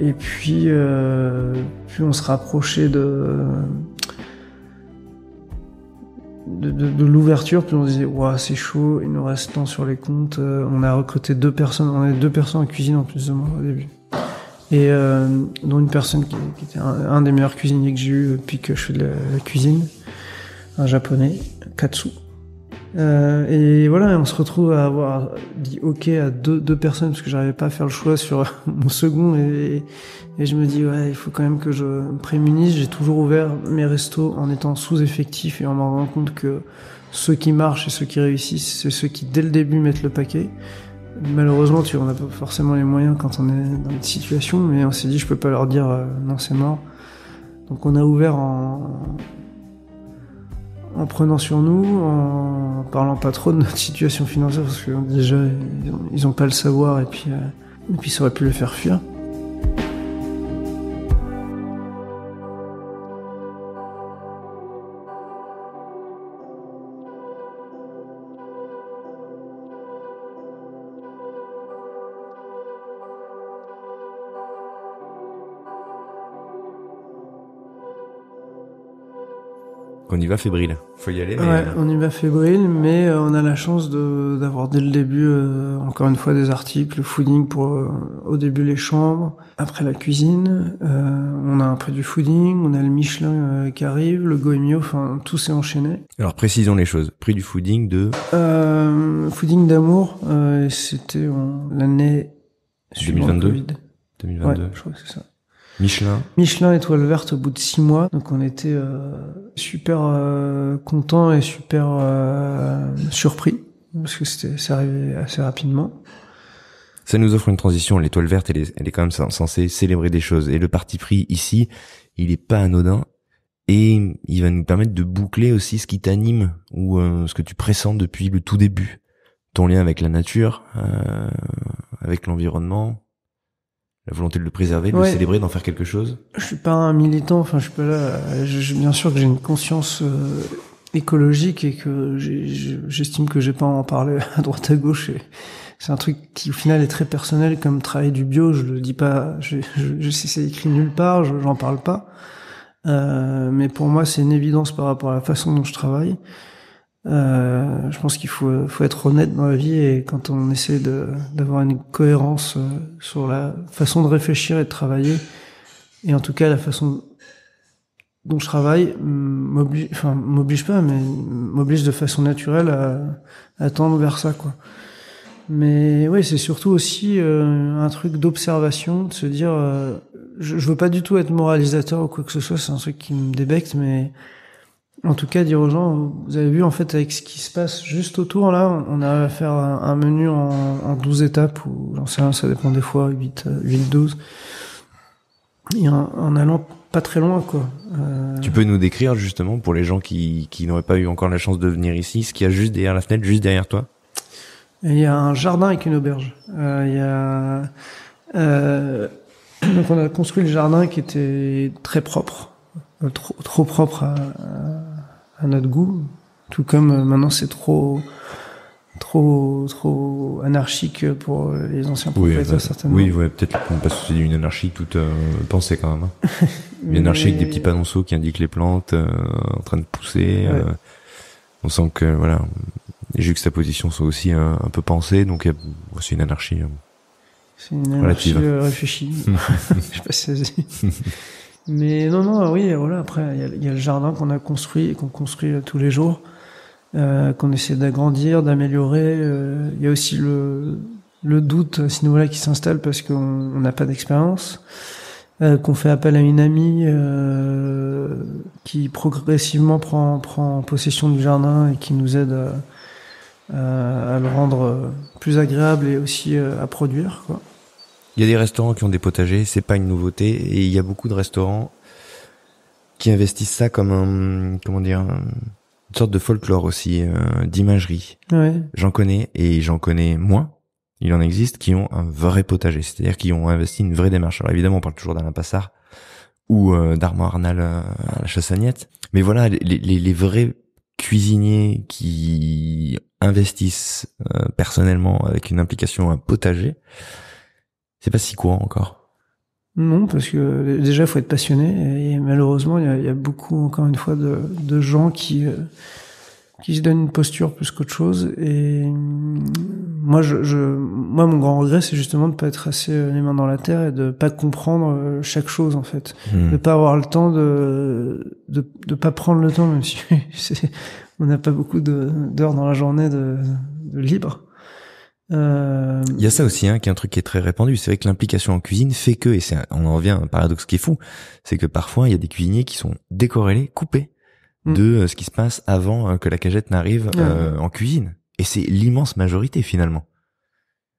[SPEAKER 2] Et puis on se rapprochait de l'ouverture, puis on disait ouah c'est chaud, il nous reste tant sur les comptes. On a recruté 2 personnes, on avait 2 personnes en cuisine en plus de moi au début. Et dont une personne qui était un des meilleurs cuisiniers que j'ai eu depuis que je fais de la cuisine, un japonais, Katsu. Et voilà, on se retrouve à avoir dit ok à deux personnes parce que j'arrivais pas à faire le choix sur mon second et je me dis ouais il faut quand même que je me prémunisse. J'ai toujours ouvert mes restos en étant sous-effectif et en me rendant compte que ceux qui marchent et ceux qui réussissent c'est ceux qui dès le début mettent le paquet. Malheureusement on n'a pas forcément les moyens quand on est dans une situation, mais on s'est dit je peux pas leur dire non c'est mort. Donc on a ouvert en prenant sur nous, en parlant pas trop de notre situation financière parce que déjà ils ont pas le savoir et puis ça aurait pu les faire fuir.
[SPEAKER 1] On y va fébrile. Faut y aller. Mais...
[SPEAKER 2] Ouais, on y va fébrile, mais on a la chance d'avoir dès le début, encore une fois, des articles, le fooding pour au début les chambres, après la cuisine. On a un peu du fooding, on a le Michelin qui arrive, le Goemio, enfin tout s'est enchaîné.
[SPEAKER 1] Alors précisons les choses. Prix du fooding de
[SPEAKER 2] fooding d'amour, c'était l'année
[SPEAKER 1] 2022.
[SPEAKER 2] 2022. Ouais, je crois que c'est ça.
[SPEAKER 1] Michelin
[SPEAKER 2] étoile verte au bout de 6 mois, donc on était super contents et super surpris parce que c'est arrivé assez rapidement.
[SPEAKER 1] Ça nous offre une transition. L'étoile verte, elle est quand même censée célébrer des choses et le parti pris ici, il est pas anodin et il va nous permettre de boucler aussi ce qui t'anime ou ce que tu pressens depuis le tout début, ton lien avec la nature, avec l'environnement. La volonté de le préserver, de le célébrer, d'en faire quelque chose.
[SPEAKER 2] Je suis pas un militant, enfin je suis pas là. Bien sûr que j'ai une conscience écologique et que j'estime que j'ai pas à en parler à droite à gauche. Et c'est un truc qui au final est très personnel, comme travailler du bio. Je le dis pas, je sais c'est écrit nulle part, j'en parle pas. Mais pour moi c'est une évidence par rapport à la façon dont je travaille. Je pense qu'il faut être honnête dans la vie et quand on essaie d'avoir une cohérence sur la façon de réfléchir et de travailler, et en tout cas la façon dont je travaille m'oblige pas, mais m'oblige de façon naturelle à tendre vers ça quoi. Mais oui, c'est surtout aussi un truc d'observation, de se dire je veux pas du tout être moralisateur ou quoi que ce soit, c'est un truc qui me débecte, mais en tout cas, dire aux gens, vous avez vu, en fait, avec ce qui se passe juste autour, là, on arrive à faire un menu en 12 étapes, ou j'en sais rien, ça dépend des fois, 8-12. Et en allant pas très loin, quoi.
[SPEAKER 1] Tu peux nous décrire, justement, pour les gens qui n'auraient pas eu encore la chance de venir ici, ce qu'il y a juste derrière la fenêtre, juste derrière toi?
[SPEAKER 2] Il y a un jardin avec une auberge. Donc on a construit le jardin qui était très propre. Trop propre à notre goût, tout comme maintenant c'est trop trop anarchique pour les anciens propriétaires, certainement.
[SPEAKER 1] Oui, ouais, peut-être parce que c'est une anarchie toute pensée quand même. Hein. Une anarchie avec des petits panonceaux qui indiquent les plantes en train de pousser.
[SPEAKER 2] Ouais.
[SPEAKER 1] On sent que voilà, les juxtapositions sont aussi un peu pensées, donc c'est une anarchie.
[SPEAKER 2] C'est une anarchie réfléchie. Je sais pas si ça se dit. Mais non, oui, voilà. Après, il y a le jardin qu'on a construit et qu'on construit tous les jours. Qu'on essaie d'agrandir, d'améliorer. Il y a aussi le doute à ce niveau-là qui s'installe parce qu'on n'a pas d'expérience. Qu'on fait appel à une amie qui progressivement prend possession du jardin et qui nous aide à le rendre plus agréable et aussi à produire, quoi.
[SPEAKER 1] Il y a des restaurants qui ont des potagers, c'est pas une nouveauté, et il y a beaucoup de restaurants qui investissent ça comme une sorte de folklore aussi, d'imagerie.
[SPEAKER 2] Ouais.
[SPEAKER 1] J'en connais, et j'en connais moins. Il en existe qui ont un vrai potager, c'est-à-dire qui ont investi une vraie démarche. Alors évidemment, on parle toujours d'Alain Passard ou d'Armand Arnal à la Chassagnette, mais voilà, les vrais cuisiniers qui investissent personnellement avec une implication un potager, c'est pas si courant encore.
[SPEAKER 2] Non, parce que déjà, il faut être passionné, et malheureusement, il y a beaucoup, encore une fois, de gens qui se donnent une posture plus qu'autre chose. Et moi, mon grand regret, c'est justement de pas être assez les mains dans la terre et de pas comprendre chaque chose, en fait. De pas avoir le temps de pas prendre le temps, même si on n'a pas beaucoup d'heures dans la journée de libre.
[SPEAKER 1] Il y a ça aussi, hein, qui est un truc qui est très répandu. C'est vrai que l'implication en cuisine fait que, et on en revient à un paradoxe qui est fou, c'est que parfois il y a des cuisiniers qui sont décorrélés, coupés de ce qui se passe avant que la cagette n'arrive en cuisine. Et c'est l'immense majorité finalement.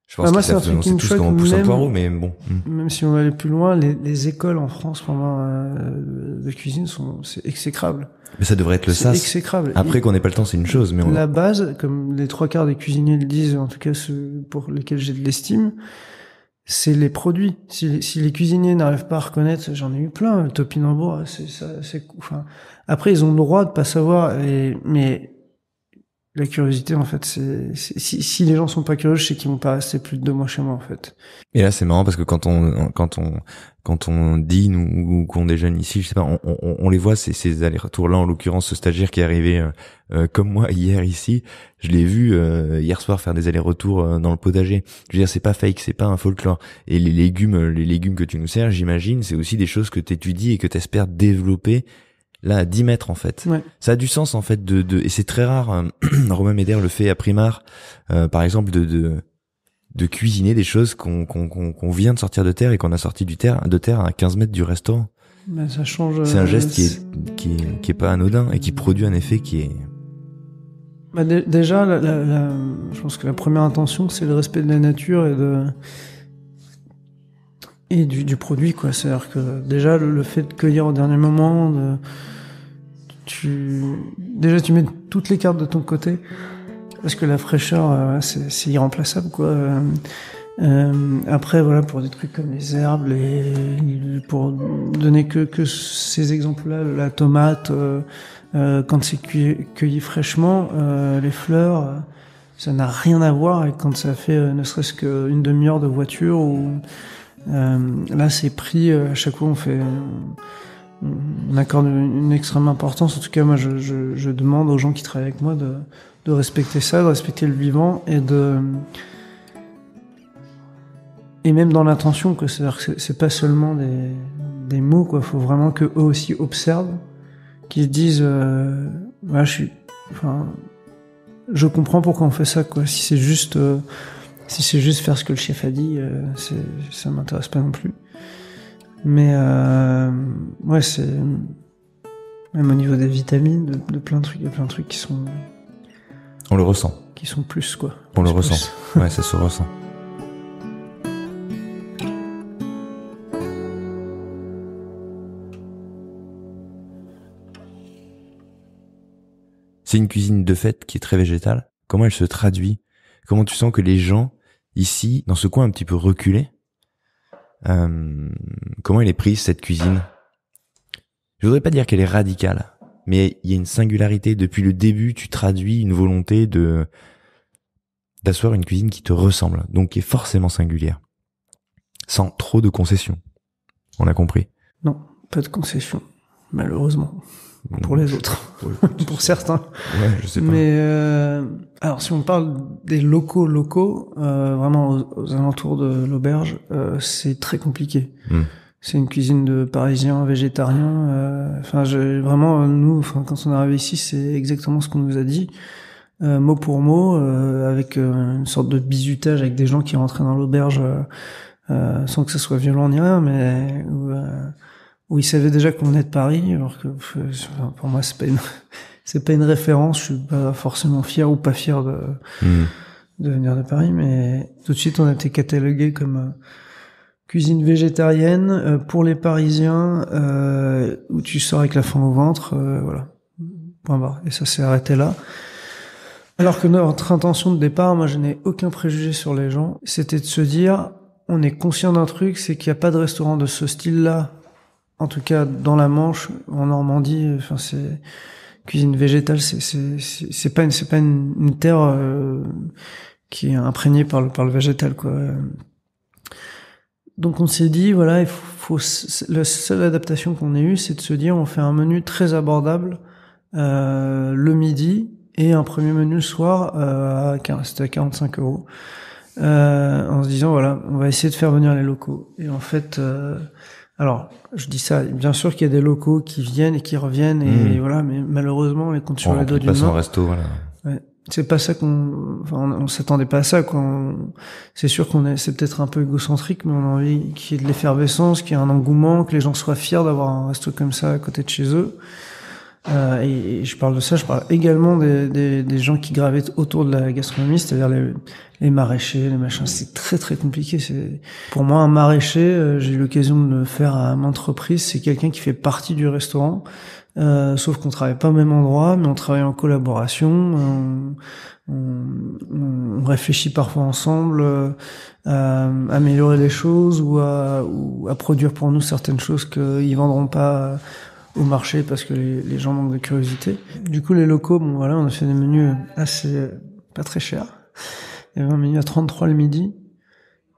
[SPEAKER 1] Je pense que
[SPEAKER 2] c'est un truc qui me
[SPEAKER 1] tous comme on pousse un poireau, mais bon.
[SPEAKER 2] Même si on va aller plus loin, les écoles en France de cuisine c'est exécrable.
[SPEAKER 1] Mais ça devrait être le sas.
[SPEAKER 2] Exécrable.
[SPEAKER 1] Après qu'on n'ait pas le temps, c'est une chose, mais
[SPEAKER 2] la base, comme les 3/4 des cuisiniers le disent, en tout cas ceux pour lesquels j'ai de l'estime, c'est les produits. Si les cuisiniers n'arrivent pas à reconnaître, j'en ai eu plein, le topinambour, enfin, après ils ont le droit de pas savoir, mais la curiosité, en fait, si les gens sont pas curieux, je sais qu'ils vont pas rester plus de 2 mois chez moi, en fait.
[SPEAKER 1] Et là, c'est marrant parce que quand on dîne ou qu'on déjeune ici, je sais pas, on les voit ces allers-retours là, en l'occurrence ce stagiaire qui est arrivé comme moi hier ici, je l'ai vu hier soir faire des allers-retours dans le potager. Je veux dire, c'est pas fake, c'est pas un folklore. Et les légumes que tu nous sers, j'imagine, c'est aussi des choses que t'étudies et que t'espères développer. Là, à 10 mètres, en fait.
[SPEAKER 2] Ouais.
[SPEAKER 1] Ça a du sens, en fait, et c'est très rare. Romain Médère le fait à Primard, par exemple, de cuisiner des choses qu'on vient de sortir de terre et qu'on a sorti de terre à 15 mètres du restaurant.
[SPEAKER 2] Mais ça change.
[SPEAKER 1] C'est un geste qui est pas anodin et qui produit un effet qui est.
[SPEAKER 2] Déjà, je pense que la première intention, c'est le respect de la nature et du produit, quoi. C'est-à-dire que déjà le fait de cueillir au dernier moment, tu mets toutes les cartes de ton côté parce que la fraîcheur, c'est irremplaçable, quoi. Après, voilà, pour des trucs comme les herbes, pour donner que ces exemples-là, la tomate, quand c'est cueilli fraîchement, les fleurs, ça n'a rien à voir avec quand ça fait ne serait-ce qu'une demi-heure de voiture ou là, c'est pris à chaque fois. On accorde une extrême importance. En tout cas, moi, je demande aux gens qui travaillent avec moi de respecter ça, de respecter le vivant et même dans l'intention, quoi. C'est-à-dire que c'est pas seulement des mots, quoi. Faut vraiment que eux aussi observent, qu'ils se disent, voilà, je comprends pourquoi on fait ça, quoi. Si c'est juste faire ce que le chef a dit, ça m'intéresse pas non plus. Mais ouais, c'est même au niveau des vitamines, de plein de trucs, il y a plein de trucs qui sont.
[SPEAKER 1] On le ressent.
[SPEAKER 2] Qui sont plus, quoi.
[SPEAKER 1] On le ressent. Ouais, ça se ressent. C'est une cuisine de fête qui est très végétale. Comment elle se traduit? Comment tu sens que les gens ici, dans ce coin un petit peu reculé, comment elle est prise, cette cuisine? Je voudrais pas dire qu'elle est radicale, mais il y a une singularité. Depuis le début, tu traduis une volonté d'asseoir une cuisine qui te ressemble, donc qui est forcément singulière, sans trop de concessions. On a compris.
[SPEAKER 2] Non, pas de concessions, malheureusement. Pour les autres, pour certains.
[SPEAKER 1] Ouais, je sais pas.
[SPEAKER 2] Mais alors, si on parle des locaux, vraiment aux alentours de l'auberge, c'est très compliqué. C'est une cuisine de Parisiens végétariens. Enfin, vraiment, nous, quand on est arrivé ici, c'est exactement ce qu'on nous a dit, mot pour mot, avec une sorte de bizutage avec des gens qui rentraient dans l'auberge sans que ça soit violent ni rien, mais où ils savaient déjà qu'on venait de Paris, alors que pour moi c'est pas une référence. Je suis pas forcément fier ou pas fier de venir de Paris, mais tout de suite on a été catalogué comme cuisine végétarienne pour les Parisiens, où tu sors avec la faim au ventre, voilà. Point barre. Et ça s'est arrêté là. Alors que notre intention de départ, moi je n'ai aucun préjugé sur les gens, c'était de se dire, on est conscient d'un truc, c'est qu'il n'y a pas de restaurant de ce style-là. En tout cas, dans la Manche, en Normandie, enfin, c'est cuisine végétale, c'est pas une terre qui est imprégnée par le végétal, quoi. Donc on s'est dit, voilà, la seule adaptation qu'on ait eue, c'est de se dire, on fait un menu très abordable le midi et un premier menu le soir, c'était à 45 €. En se disant, voilà, on va essayer de faire venir les locaux. Et en fait, alors, je dis ça, bien sûr qu'il y a des locaux qui viennent et qui reviennent, et voilà, mais malheureusement, on les compte sur les doigts d'une main.
[SPEAKER 1] On remplit pas son resto, voilà.
[SPEAKER 2] Ouais. C'est pas ça on s'attendait pas à ça, quoi. C'est sûr c'est peut-être un peu égocentrique, mais on a envie qu'il y ait de l'effervescence, qu'il y ait un engouement, que les gens soient fiers d'avoir un resto comme ça à côté de chez eux. Et je parle de ça, je parle également des gens qui gravitent autour de la gastronomie, c'est-à-dire les maraîchers, les machins. C'est très très compliqué. Pour moi, un maraîcher, j'ai eu l'occasion de le faire à maintes reprises, c'est quelqu'un qui fait partie du restaurant, sauf qu'on travaille pas au même endroit, mais on travaille en collaboration, on réfléchit parfois ensemble à améliorer les choses ou à produire pour nous certaines choses qu'ils vendront pas au marché parce que les gens manquent de curiosité. Du coup, les locaux, bon voilà, on a fait des menus assez pas très chers. Il y avait un menu à 33 le midi,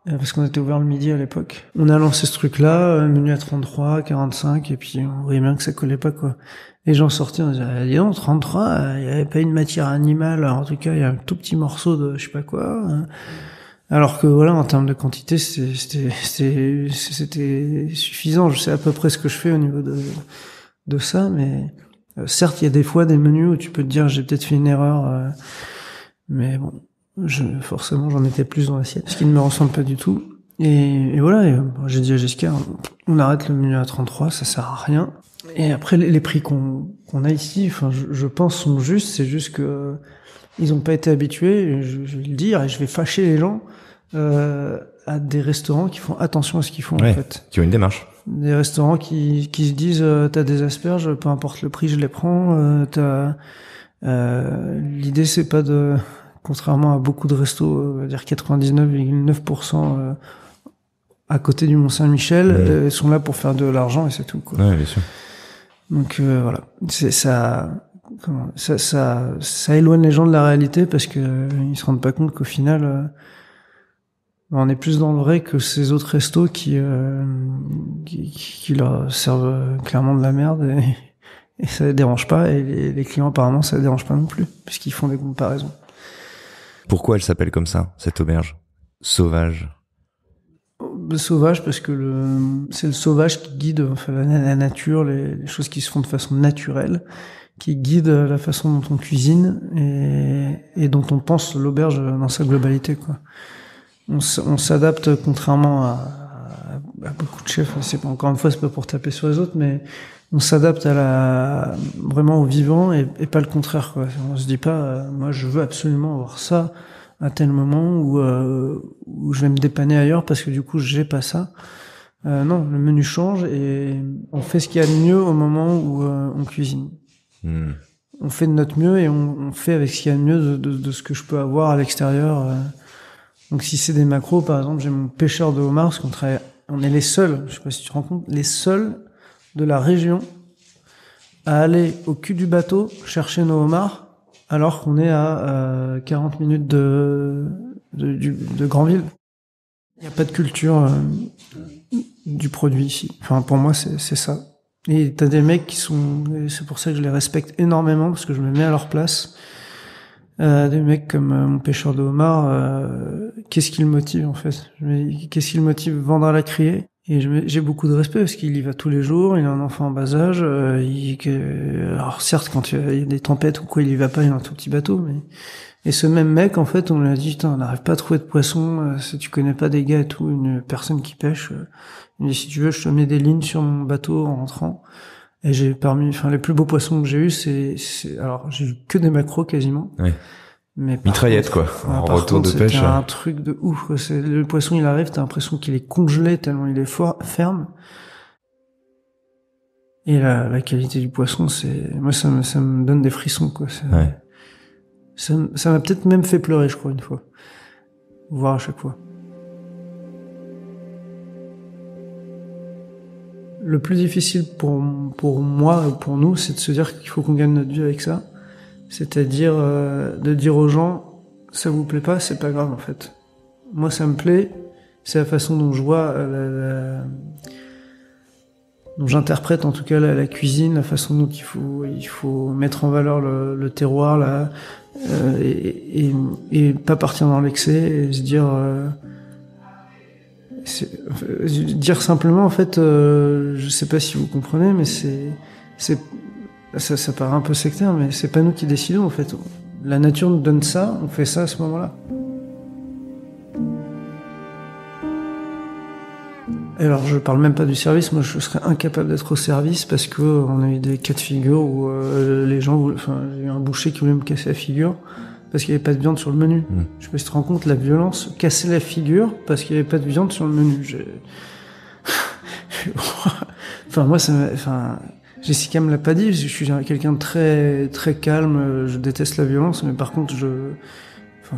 [SPEAKER 2] parce qu'on était ouvert le midi à l'époque. On a lancé ce truc-là, menu à 33, 45, et puis on voyait bien que ça collait pas, quoi. Les gens sortaient, on disait, ah, dis donc, 33, il y avait pas une matière animale, en tout cas, il y a un tout petit morceau de je sais pas quoi. Alors que voilà, en termes de quantité, c'était suffisant. Je sais à peu près ce que je fais au niveau de ça, mais certes, il y a des fois des menus où tu peux te dire j'ai peut-être fait une erreur, mais bon, forcément j'en étais plus dans l'assiette, ce qui ne me ressemble pas du tout. Et voilà, j'ai dit à Jessica, on arrête le menu à 33, ça sert à rien. Et après les prix qu'on a ici, enfin je pense sont justes, c'est juste que ils ont pas été habitués, je vais le dire, et je vais fâcher les gens à des restaurants qui font attention à ce qu'ils font, en fait.
[SPEAKER 1] Qui ont une démarche.
[SPEAKER 2] Des restaurants qui se disent t'as des asperges, peu importe le prix, je les prends. L'idée c'est pas de, contrairement à beaucoup de restos, on va dire 99,9% à côté du Mont-Saint-Michel, sont là pour faire de l'argent et c'est tout, quoi.
[SPEAKER 1] Ouais, bien sûr.
[SPEAKER 2] Donc voilà, c'est ça. Ça éloigne les gens de la réalité parce que ils se rendent pas compte qu'au final on est plus dans le vrai que ces autres restos qui leur servent clairement de la merde et ça les dérange pas, et les clients apparemment ça les dérange pas non plus puisqu'ils font des comparaisons.
[SPEAKER 1] Pourquoi elle s'appelle comme ça, cette auberge? Sauvage.
[SPEAKER 2] Sauvage parce que c'est le sauvage qui guide la nature, les choses qui se font de façon naturelle, qui guide la façon dont on cuisine et dont on pense l'auberge dans sa globalité, quoi. On s'adapte, contrairement à beaucoup de chefs. Encore une fois, c'est pas pour taper sur les autres, mais on s'adapte vraiment au vivant et pas le contraire, quoi. On se dit pas, moi je veux absolument avoir ça à tel moment où je vais me dépanner ailleurs parce que du coup j'ai pas ça. Non, le menu change et on fait ce qu'il y a de mieux au moment où on cuisine. On fait de notre mieux et on fait avec ce qu'il y a de mieux de ce que je peux avoir à l'extérieur. Donc si c'est des macros, par exemple, j'ai mon pêcheur de homard, parce on est les seuls, je sais pas si tu te rends compte, les seuls de la région à aller au cul du bateau chercher nos homards alors qu'on est à 40 minutes de Granville. Il n'y a pas de culture du produit ici. Enfin, pour moi, c'est ça. Et t'as des mecs c'est pour ça que je les respecte énormément, parce que je me mets à leur place. Des mecs comme mon pêcheur de homard, qu'est-ce qui le motive en fait? Qu'est-ce qui le motive? Vendre à la criée. Et j'ai beaucoup de respect parce qu'il y va tous les jours, il a un enfant en bas âge, alors certes quand il y a des tempêtes ou quoi il y va pas, il a un tout petit bateau, mais et ce même mec en fait on lui a dit putain on n'arrive pas à trouver de poisson, si tu connais pas des gars et tout, une personne qui pêche, il me dit si tu veux je te mets des lignes sur mon bateau en rentrant. Et les plus beaux poissons que j'ai eu alors j'ai eu que des maquereaux quasiment.
[SPEAKER 1] Ouais.
[SPEAKER 2] Mais
[SPEAKER 1] mitraillette quoi, en retour de pêche.
[SPEAKER 2] C'était un truc de ouf, quoi. Le poisson il arrive, t'as l'impression qu'il est congelé tellement il est ferme. Et la qualité du poisson, moi ça me donne des frissons quoi.
[SPEAKER 1] Ouais.
[SPEAKER 2] Ça m'a peut-être même fait pleurer je crois une fois. Voire à chaque fois. Le plus difficile pour moi ou pour nous, c'est de se dire qu'il faut qu'on gagne notre vie avec ça. C'est-à-dire de dire aux gens, ça vous plaît pas, c'est pas grave en fait. Moi ça me plaît, c'est la façon dont je vois, dont j'interprète en tout cas la cuisine, la façon dont il faut mettre en valeur le terroir là, et pas partir dans l'excès et se dire dire simplement en fait, je sais pas si vous comprenez, mais ça paraît un peu sectaire, mais c'est pas nous qui décidons en fait. La nature nous donne ça, on fait ça à ce moment-là. Et alors je parle même pas du service, moi je serais incapable d'être au service parce que on a eu des cas de figure où les gens, j'ai eu un boucher qui voulait me casser la figure parce qu'il y avait pas de viande sur le menu. Je sais pas si tu te rends compte la violence, casser la figure parce qu'il y avait pas de viande sur le menu. Jessica me l'a pas dit, je suis quelqu'un de très très calme, je déteste la violence, mais par contre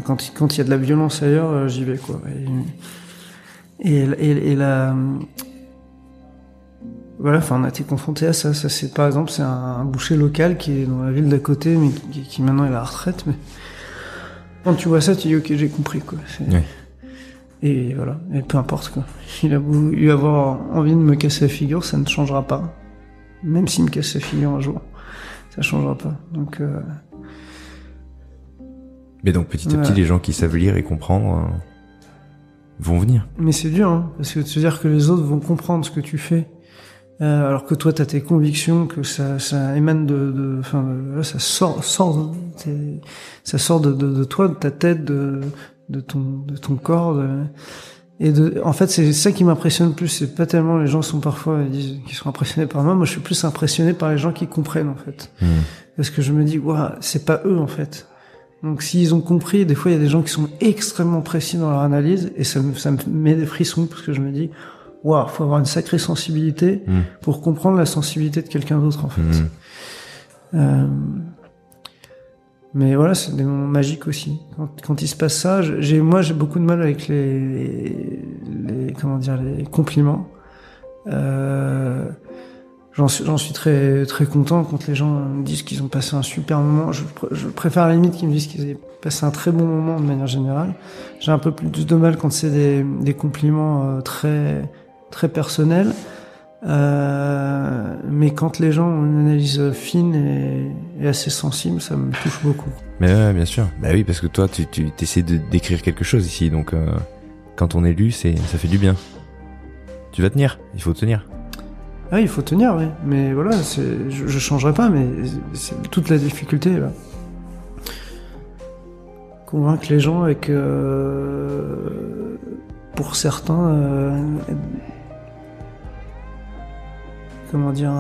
[SPEAKER 2] quand il y a de la violence ailleurs, j'y vais quoi. Voilà, on a été confronté à ça. Ça c'est par exemple, c'est un boucher local qui est dans la ville d'à côté, mais qui maintenant est à la retraite. Mais quand tu vois ça, tu dis ok, j'ai compris quoi.
[SPEAKER 1] Ouais.
[SPEAKER 2] Et voilà, et peu importe quoi. Il a voulu avoir envie de me casser la figure, ça ne changera pas. Même s'il me casse la figure un jour, ça changera pas. Donc.
[SPEAKER 1] Mais donc petit à petit, les gens qui savent lire et comprendre vont venir.
[SPEAKER 2] Mais c'est dur, hein, parce que de se dire que les autres vont comprendre ce que tu fais, alors que toi t'as tes convictions, que ça émane ça sort de toi, de ta tête, de ton corps. En fait, c'est ça qui m'impressionne le plus. C'est pas tellement les gens sont parfois ils disent qu'ils sont impressionnés par moi. Moi, je suis plus impressionné par les gens qui comprennent en fait, parce que je me dis waouh, c'est pas eux en fait. Donc s'ils ont compris, des fois il y a des gens qui sont extrêmement précis dans leur analyse et ça me met des frissons parce que je me dis waouh, faut avoir une sacrée sensibilité pour comprendre la sensibilité de quelqu'un d'autre en fait. Mais voilà, c'est des moments magiques aussi. Quand il se passe ça, j'ai beaucoup de mal avec les compliments. J'en suis très très content quand les gens me disent qu'ils ont passé un super moment. Je préfère à la limite qu'ils me disent qu'ils avaient passé un très bon moment de manière générale. J'ai un peu plus de mal quand c'est des compliments très très personnels. Mais quand les gens ont une analyse fine et assez sensible, ça me touche beaucoup.
[SPEAKER 1] Mais ouais, bien sûr. Bah oui, parce que toi, tu essaies de décrire quelque chose ici, donc quand on est lu, ça fait du bien. Tu vas tenir, il faut tenir.
[SPEAKER 2] Ah oui, il faut tenir, oui. Mais voilà, je changerai pas, mais c'est toute la difficulté là. Convaincre les gens avec, pour certains, comment dire,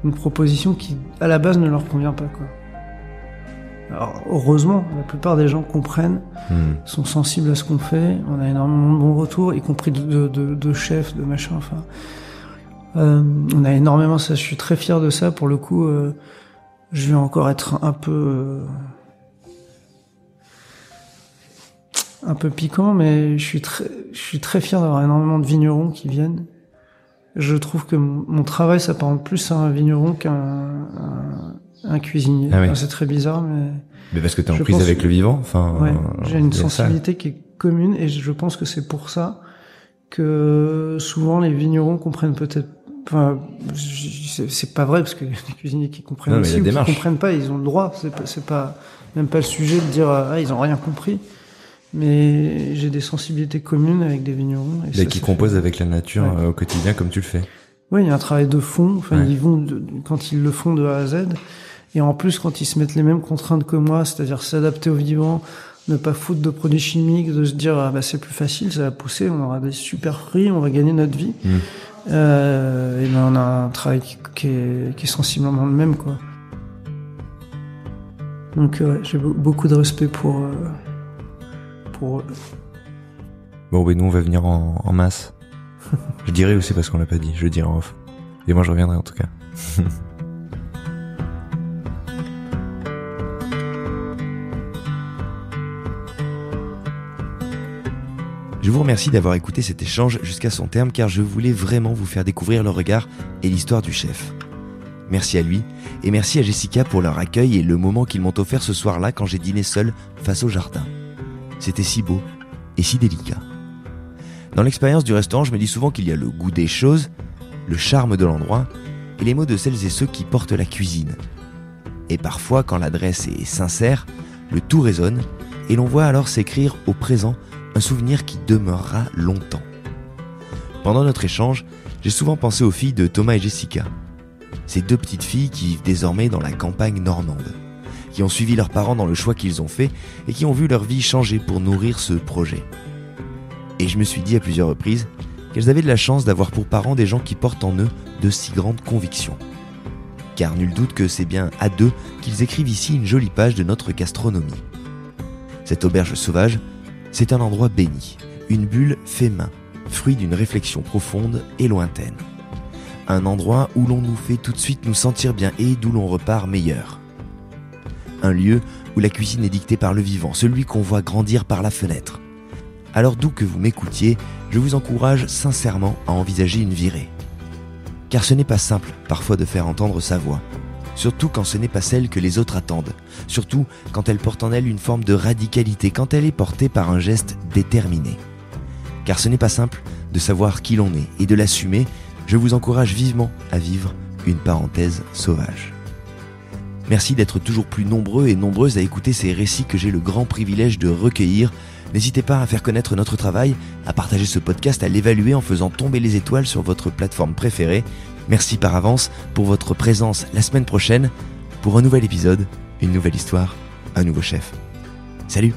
[SPEAKER 2] une proposition qui, à la base, ne leur convient pas, quoi. Alors, heureusement, la plupart des gens comprennent, sont sensibles à ce qu'on fait. On a énormément de bons retours, y compris de chefs, de machin, enfin. On a énormément ça, je suis très fier de ça. Pour le coup, je vais encore être un peu piquant, mais je suis très fier d'avoir énormément de vignerons qui viennent Je trouve que mon travail s'apparente plus à un vigneron qu'un un cuisinier.
[SPEAKER 1] Ah oui.
[SPEAKER 2] Enfin, c'est très bizarre, mais...
[SPEAKER 1] Mais parce que t'es en prise avec le vivant, enfin...
[SPEAKER 2] Ouais, j'ai une sensibilité qui est commune, et je pense que c'est pour ça que souvent les vignerons comprennent peut-être... Enfin, c'est pas vrai, parce que les cuisiniers qui comprennent aussi, ou qui comprennent pas, ils ont le droit. C'est pas même pas le sujet de dire ils ont rien compris. Mais j'ai des sensibilités communes avec des vignerons. Et
[SPEAKER 1] qui composent avec la nature au quotidien, comme tu le fais.
[SPEAKER 2] Oui, il y a un travail de fond. Enfin, ils vont quand ils le font de A à Z. Et en plus, quand ils se mettent les mêmes contraintes que moi, c'est-à-dire s'adapter au vivant, ne pas foutre de produits chimiques, de se dire c'est plus facile, ça va pousser, on aura des super fruits, on va gagner notre vie. Et on a un travail qui est sensiblement le même, quoi. Donc j'ai beaucoup de respect pour eux.
[SPEAKER 1] Bon, nous on va venir en masse. Je dirai aussi parce qu'on l'a pas dit, je le dirai en off. Et moi je reviendrai en tout cas. Je vous remercie d'avoir écouté cet échange jusqu'à son terme, car je voulais vraiment vous faire découvrir le regard et l'histoire du chef. Merci à lui, et merci à Jessica pour leur accueil et le moment qu'ils m'ont offert ce soir-là quand j'ai dîné seul face au jardin. C'était si beau et si délicat. Dans l'expérience du restaurant, je me dis souvent qu'il y a le goût des choses, le charme de l'endroit et les mots de celles et ceux qui portent la cuisine. Et parfois, quand l'adresse est sincère, le tout résonne et l'on voit alors s'écrire au présent un souvenir qui demeurera longtemps. Pendant notre échange, j'ai souvent pensé aux filles de Thomas et Jessica. Ces deux petites filles qui vivent désormais dans la campagne normande, qui ont suivi leurs parents dans le choix qu'ils ont fait et qui ont vu leur vie changer pour nourrir ce projet. Et je me suis dit à plusieurs reprises qu'elles avaient de la chance d'avoir pour parents des gens qui portent en eux de si grandes convictions. Car nul doute que c'est bien à deux qu'ils écrivent ici une jolie page de notre gastronomie. Cette auberge sauvage, c'est un endroit béni, une bulle fait main, fruit d'une réflexion profonde et lointaine. Un endroit où l'on nous fait tout de suite nous sentir bien et d'où l'on repart meilleur. Un lieu où la cuisine est dictée par le vivant, celui qu'on voit grandir par la fenêtre. Alors d'où que vous m'écoutiez, je vous encourage sincèrement à envisager une virée. Car ce n'est pas simple parfois de faire entendre sa voix, surtout quand ce n'est pas celle que les autres attendent, surtout quand elle porte en elle une forme de radicalité, quand elle est portée par un geste déterminé. Car ce n'est pas simple de savoir qui l'on est et de l'assumer, je vous encourage vivement à vivre une parenthèse sauvage. Merci d'être toujours plus nombreux et nombreuses à écouter ces récits que j'ai le grand privilège de recueillir. N'hésitez pas à faire connaître notre travail, à partager ce podcast, à l'évaluer en faisant tomber les étoiles sur votre plateforme préférée. Merci par avance pour votre présence la semaine prochaine pour un nouvel épisode, une nouvelle histoire, un nouveau chef. Salut!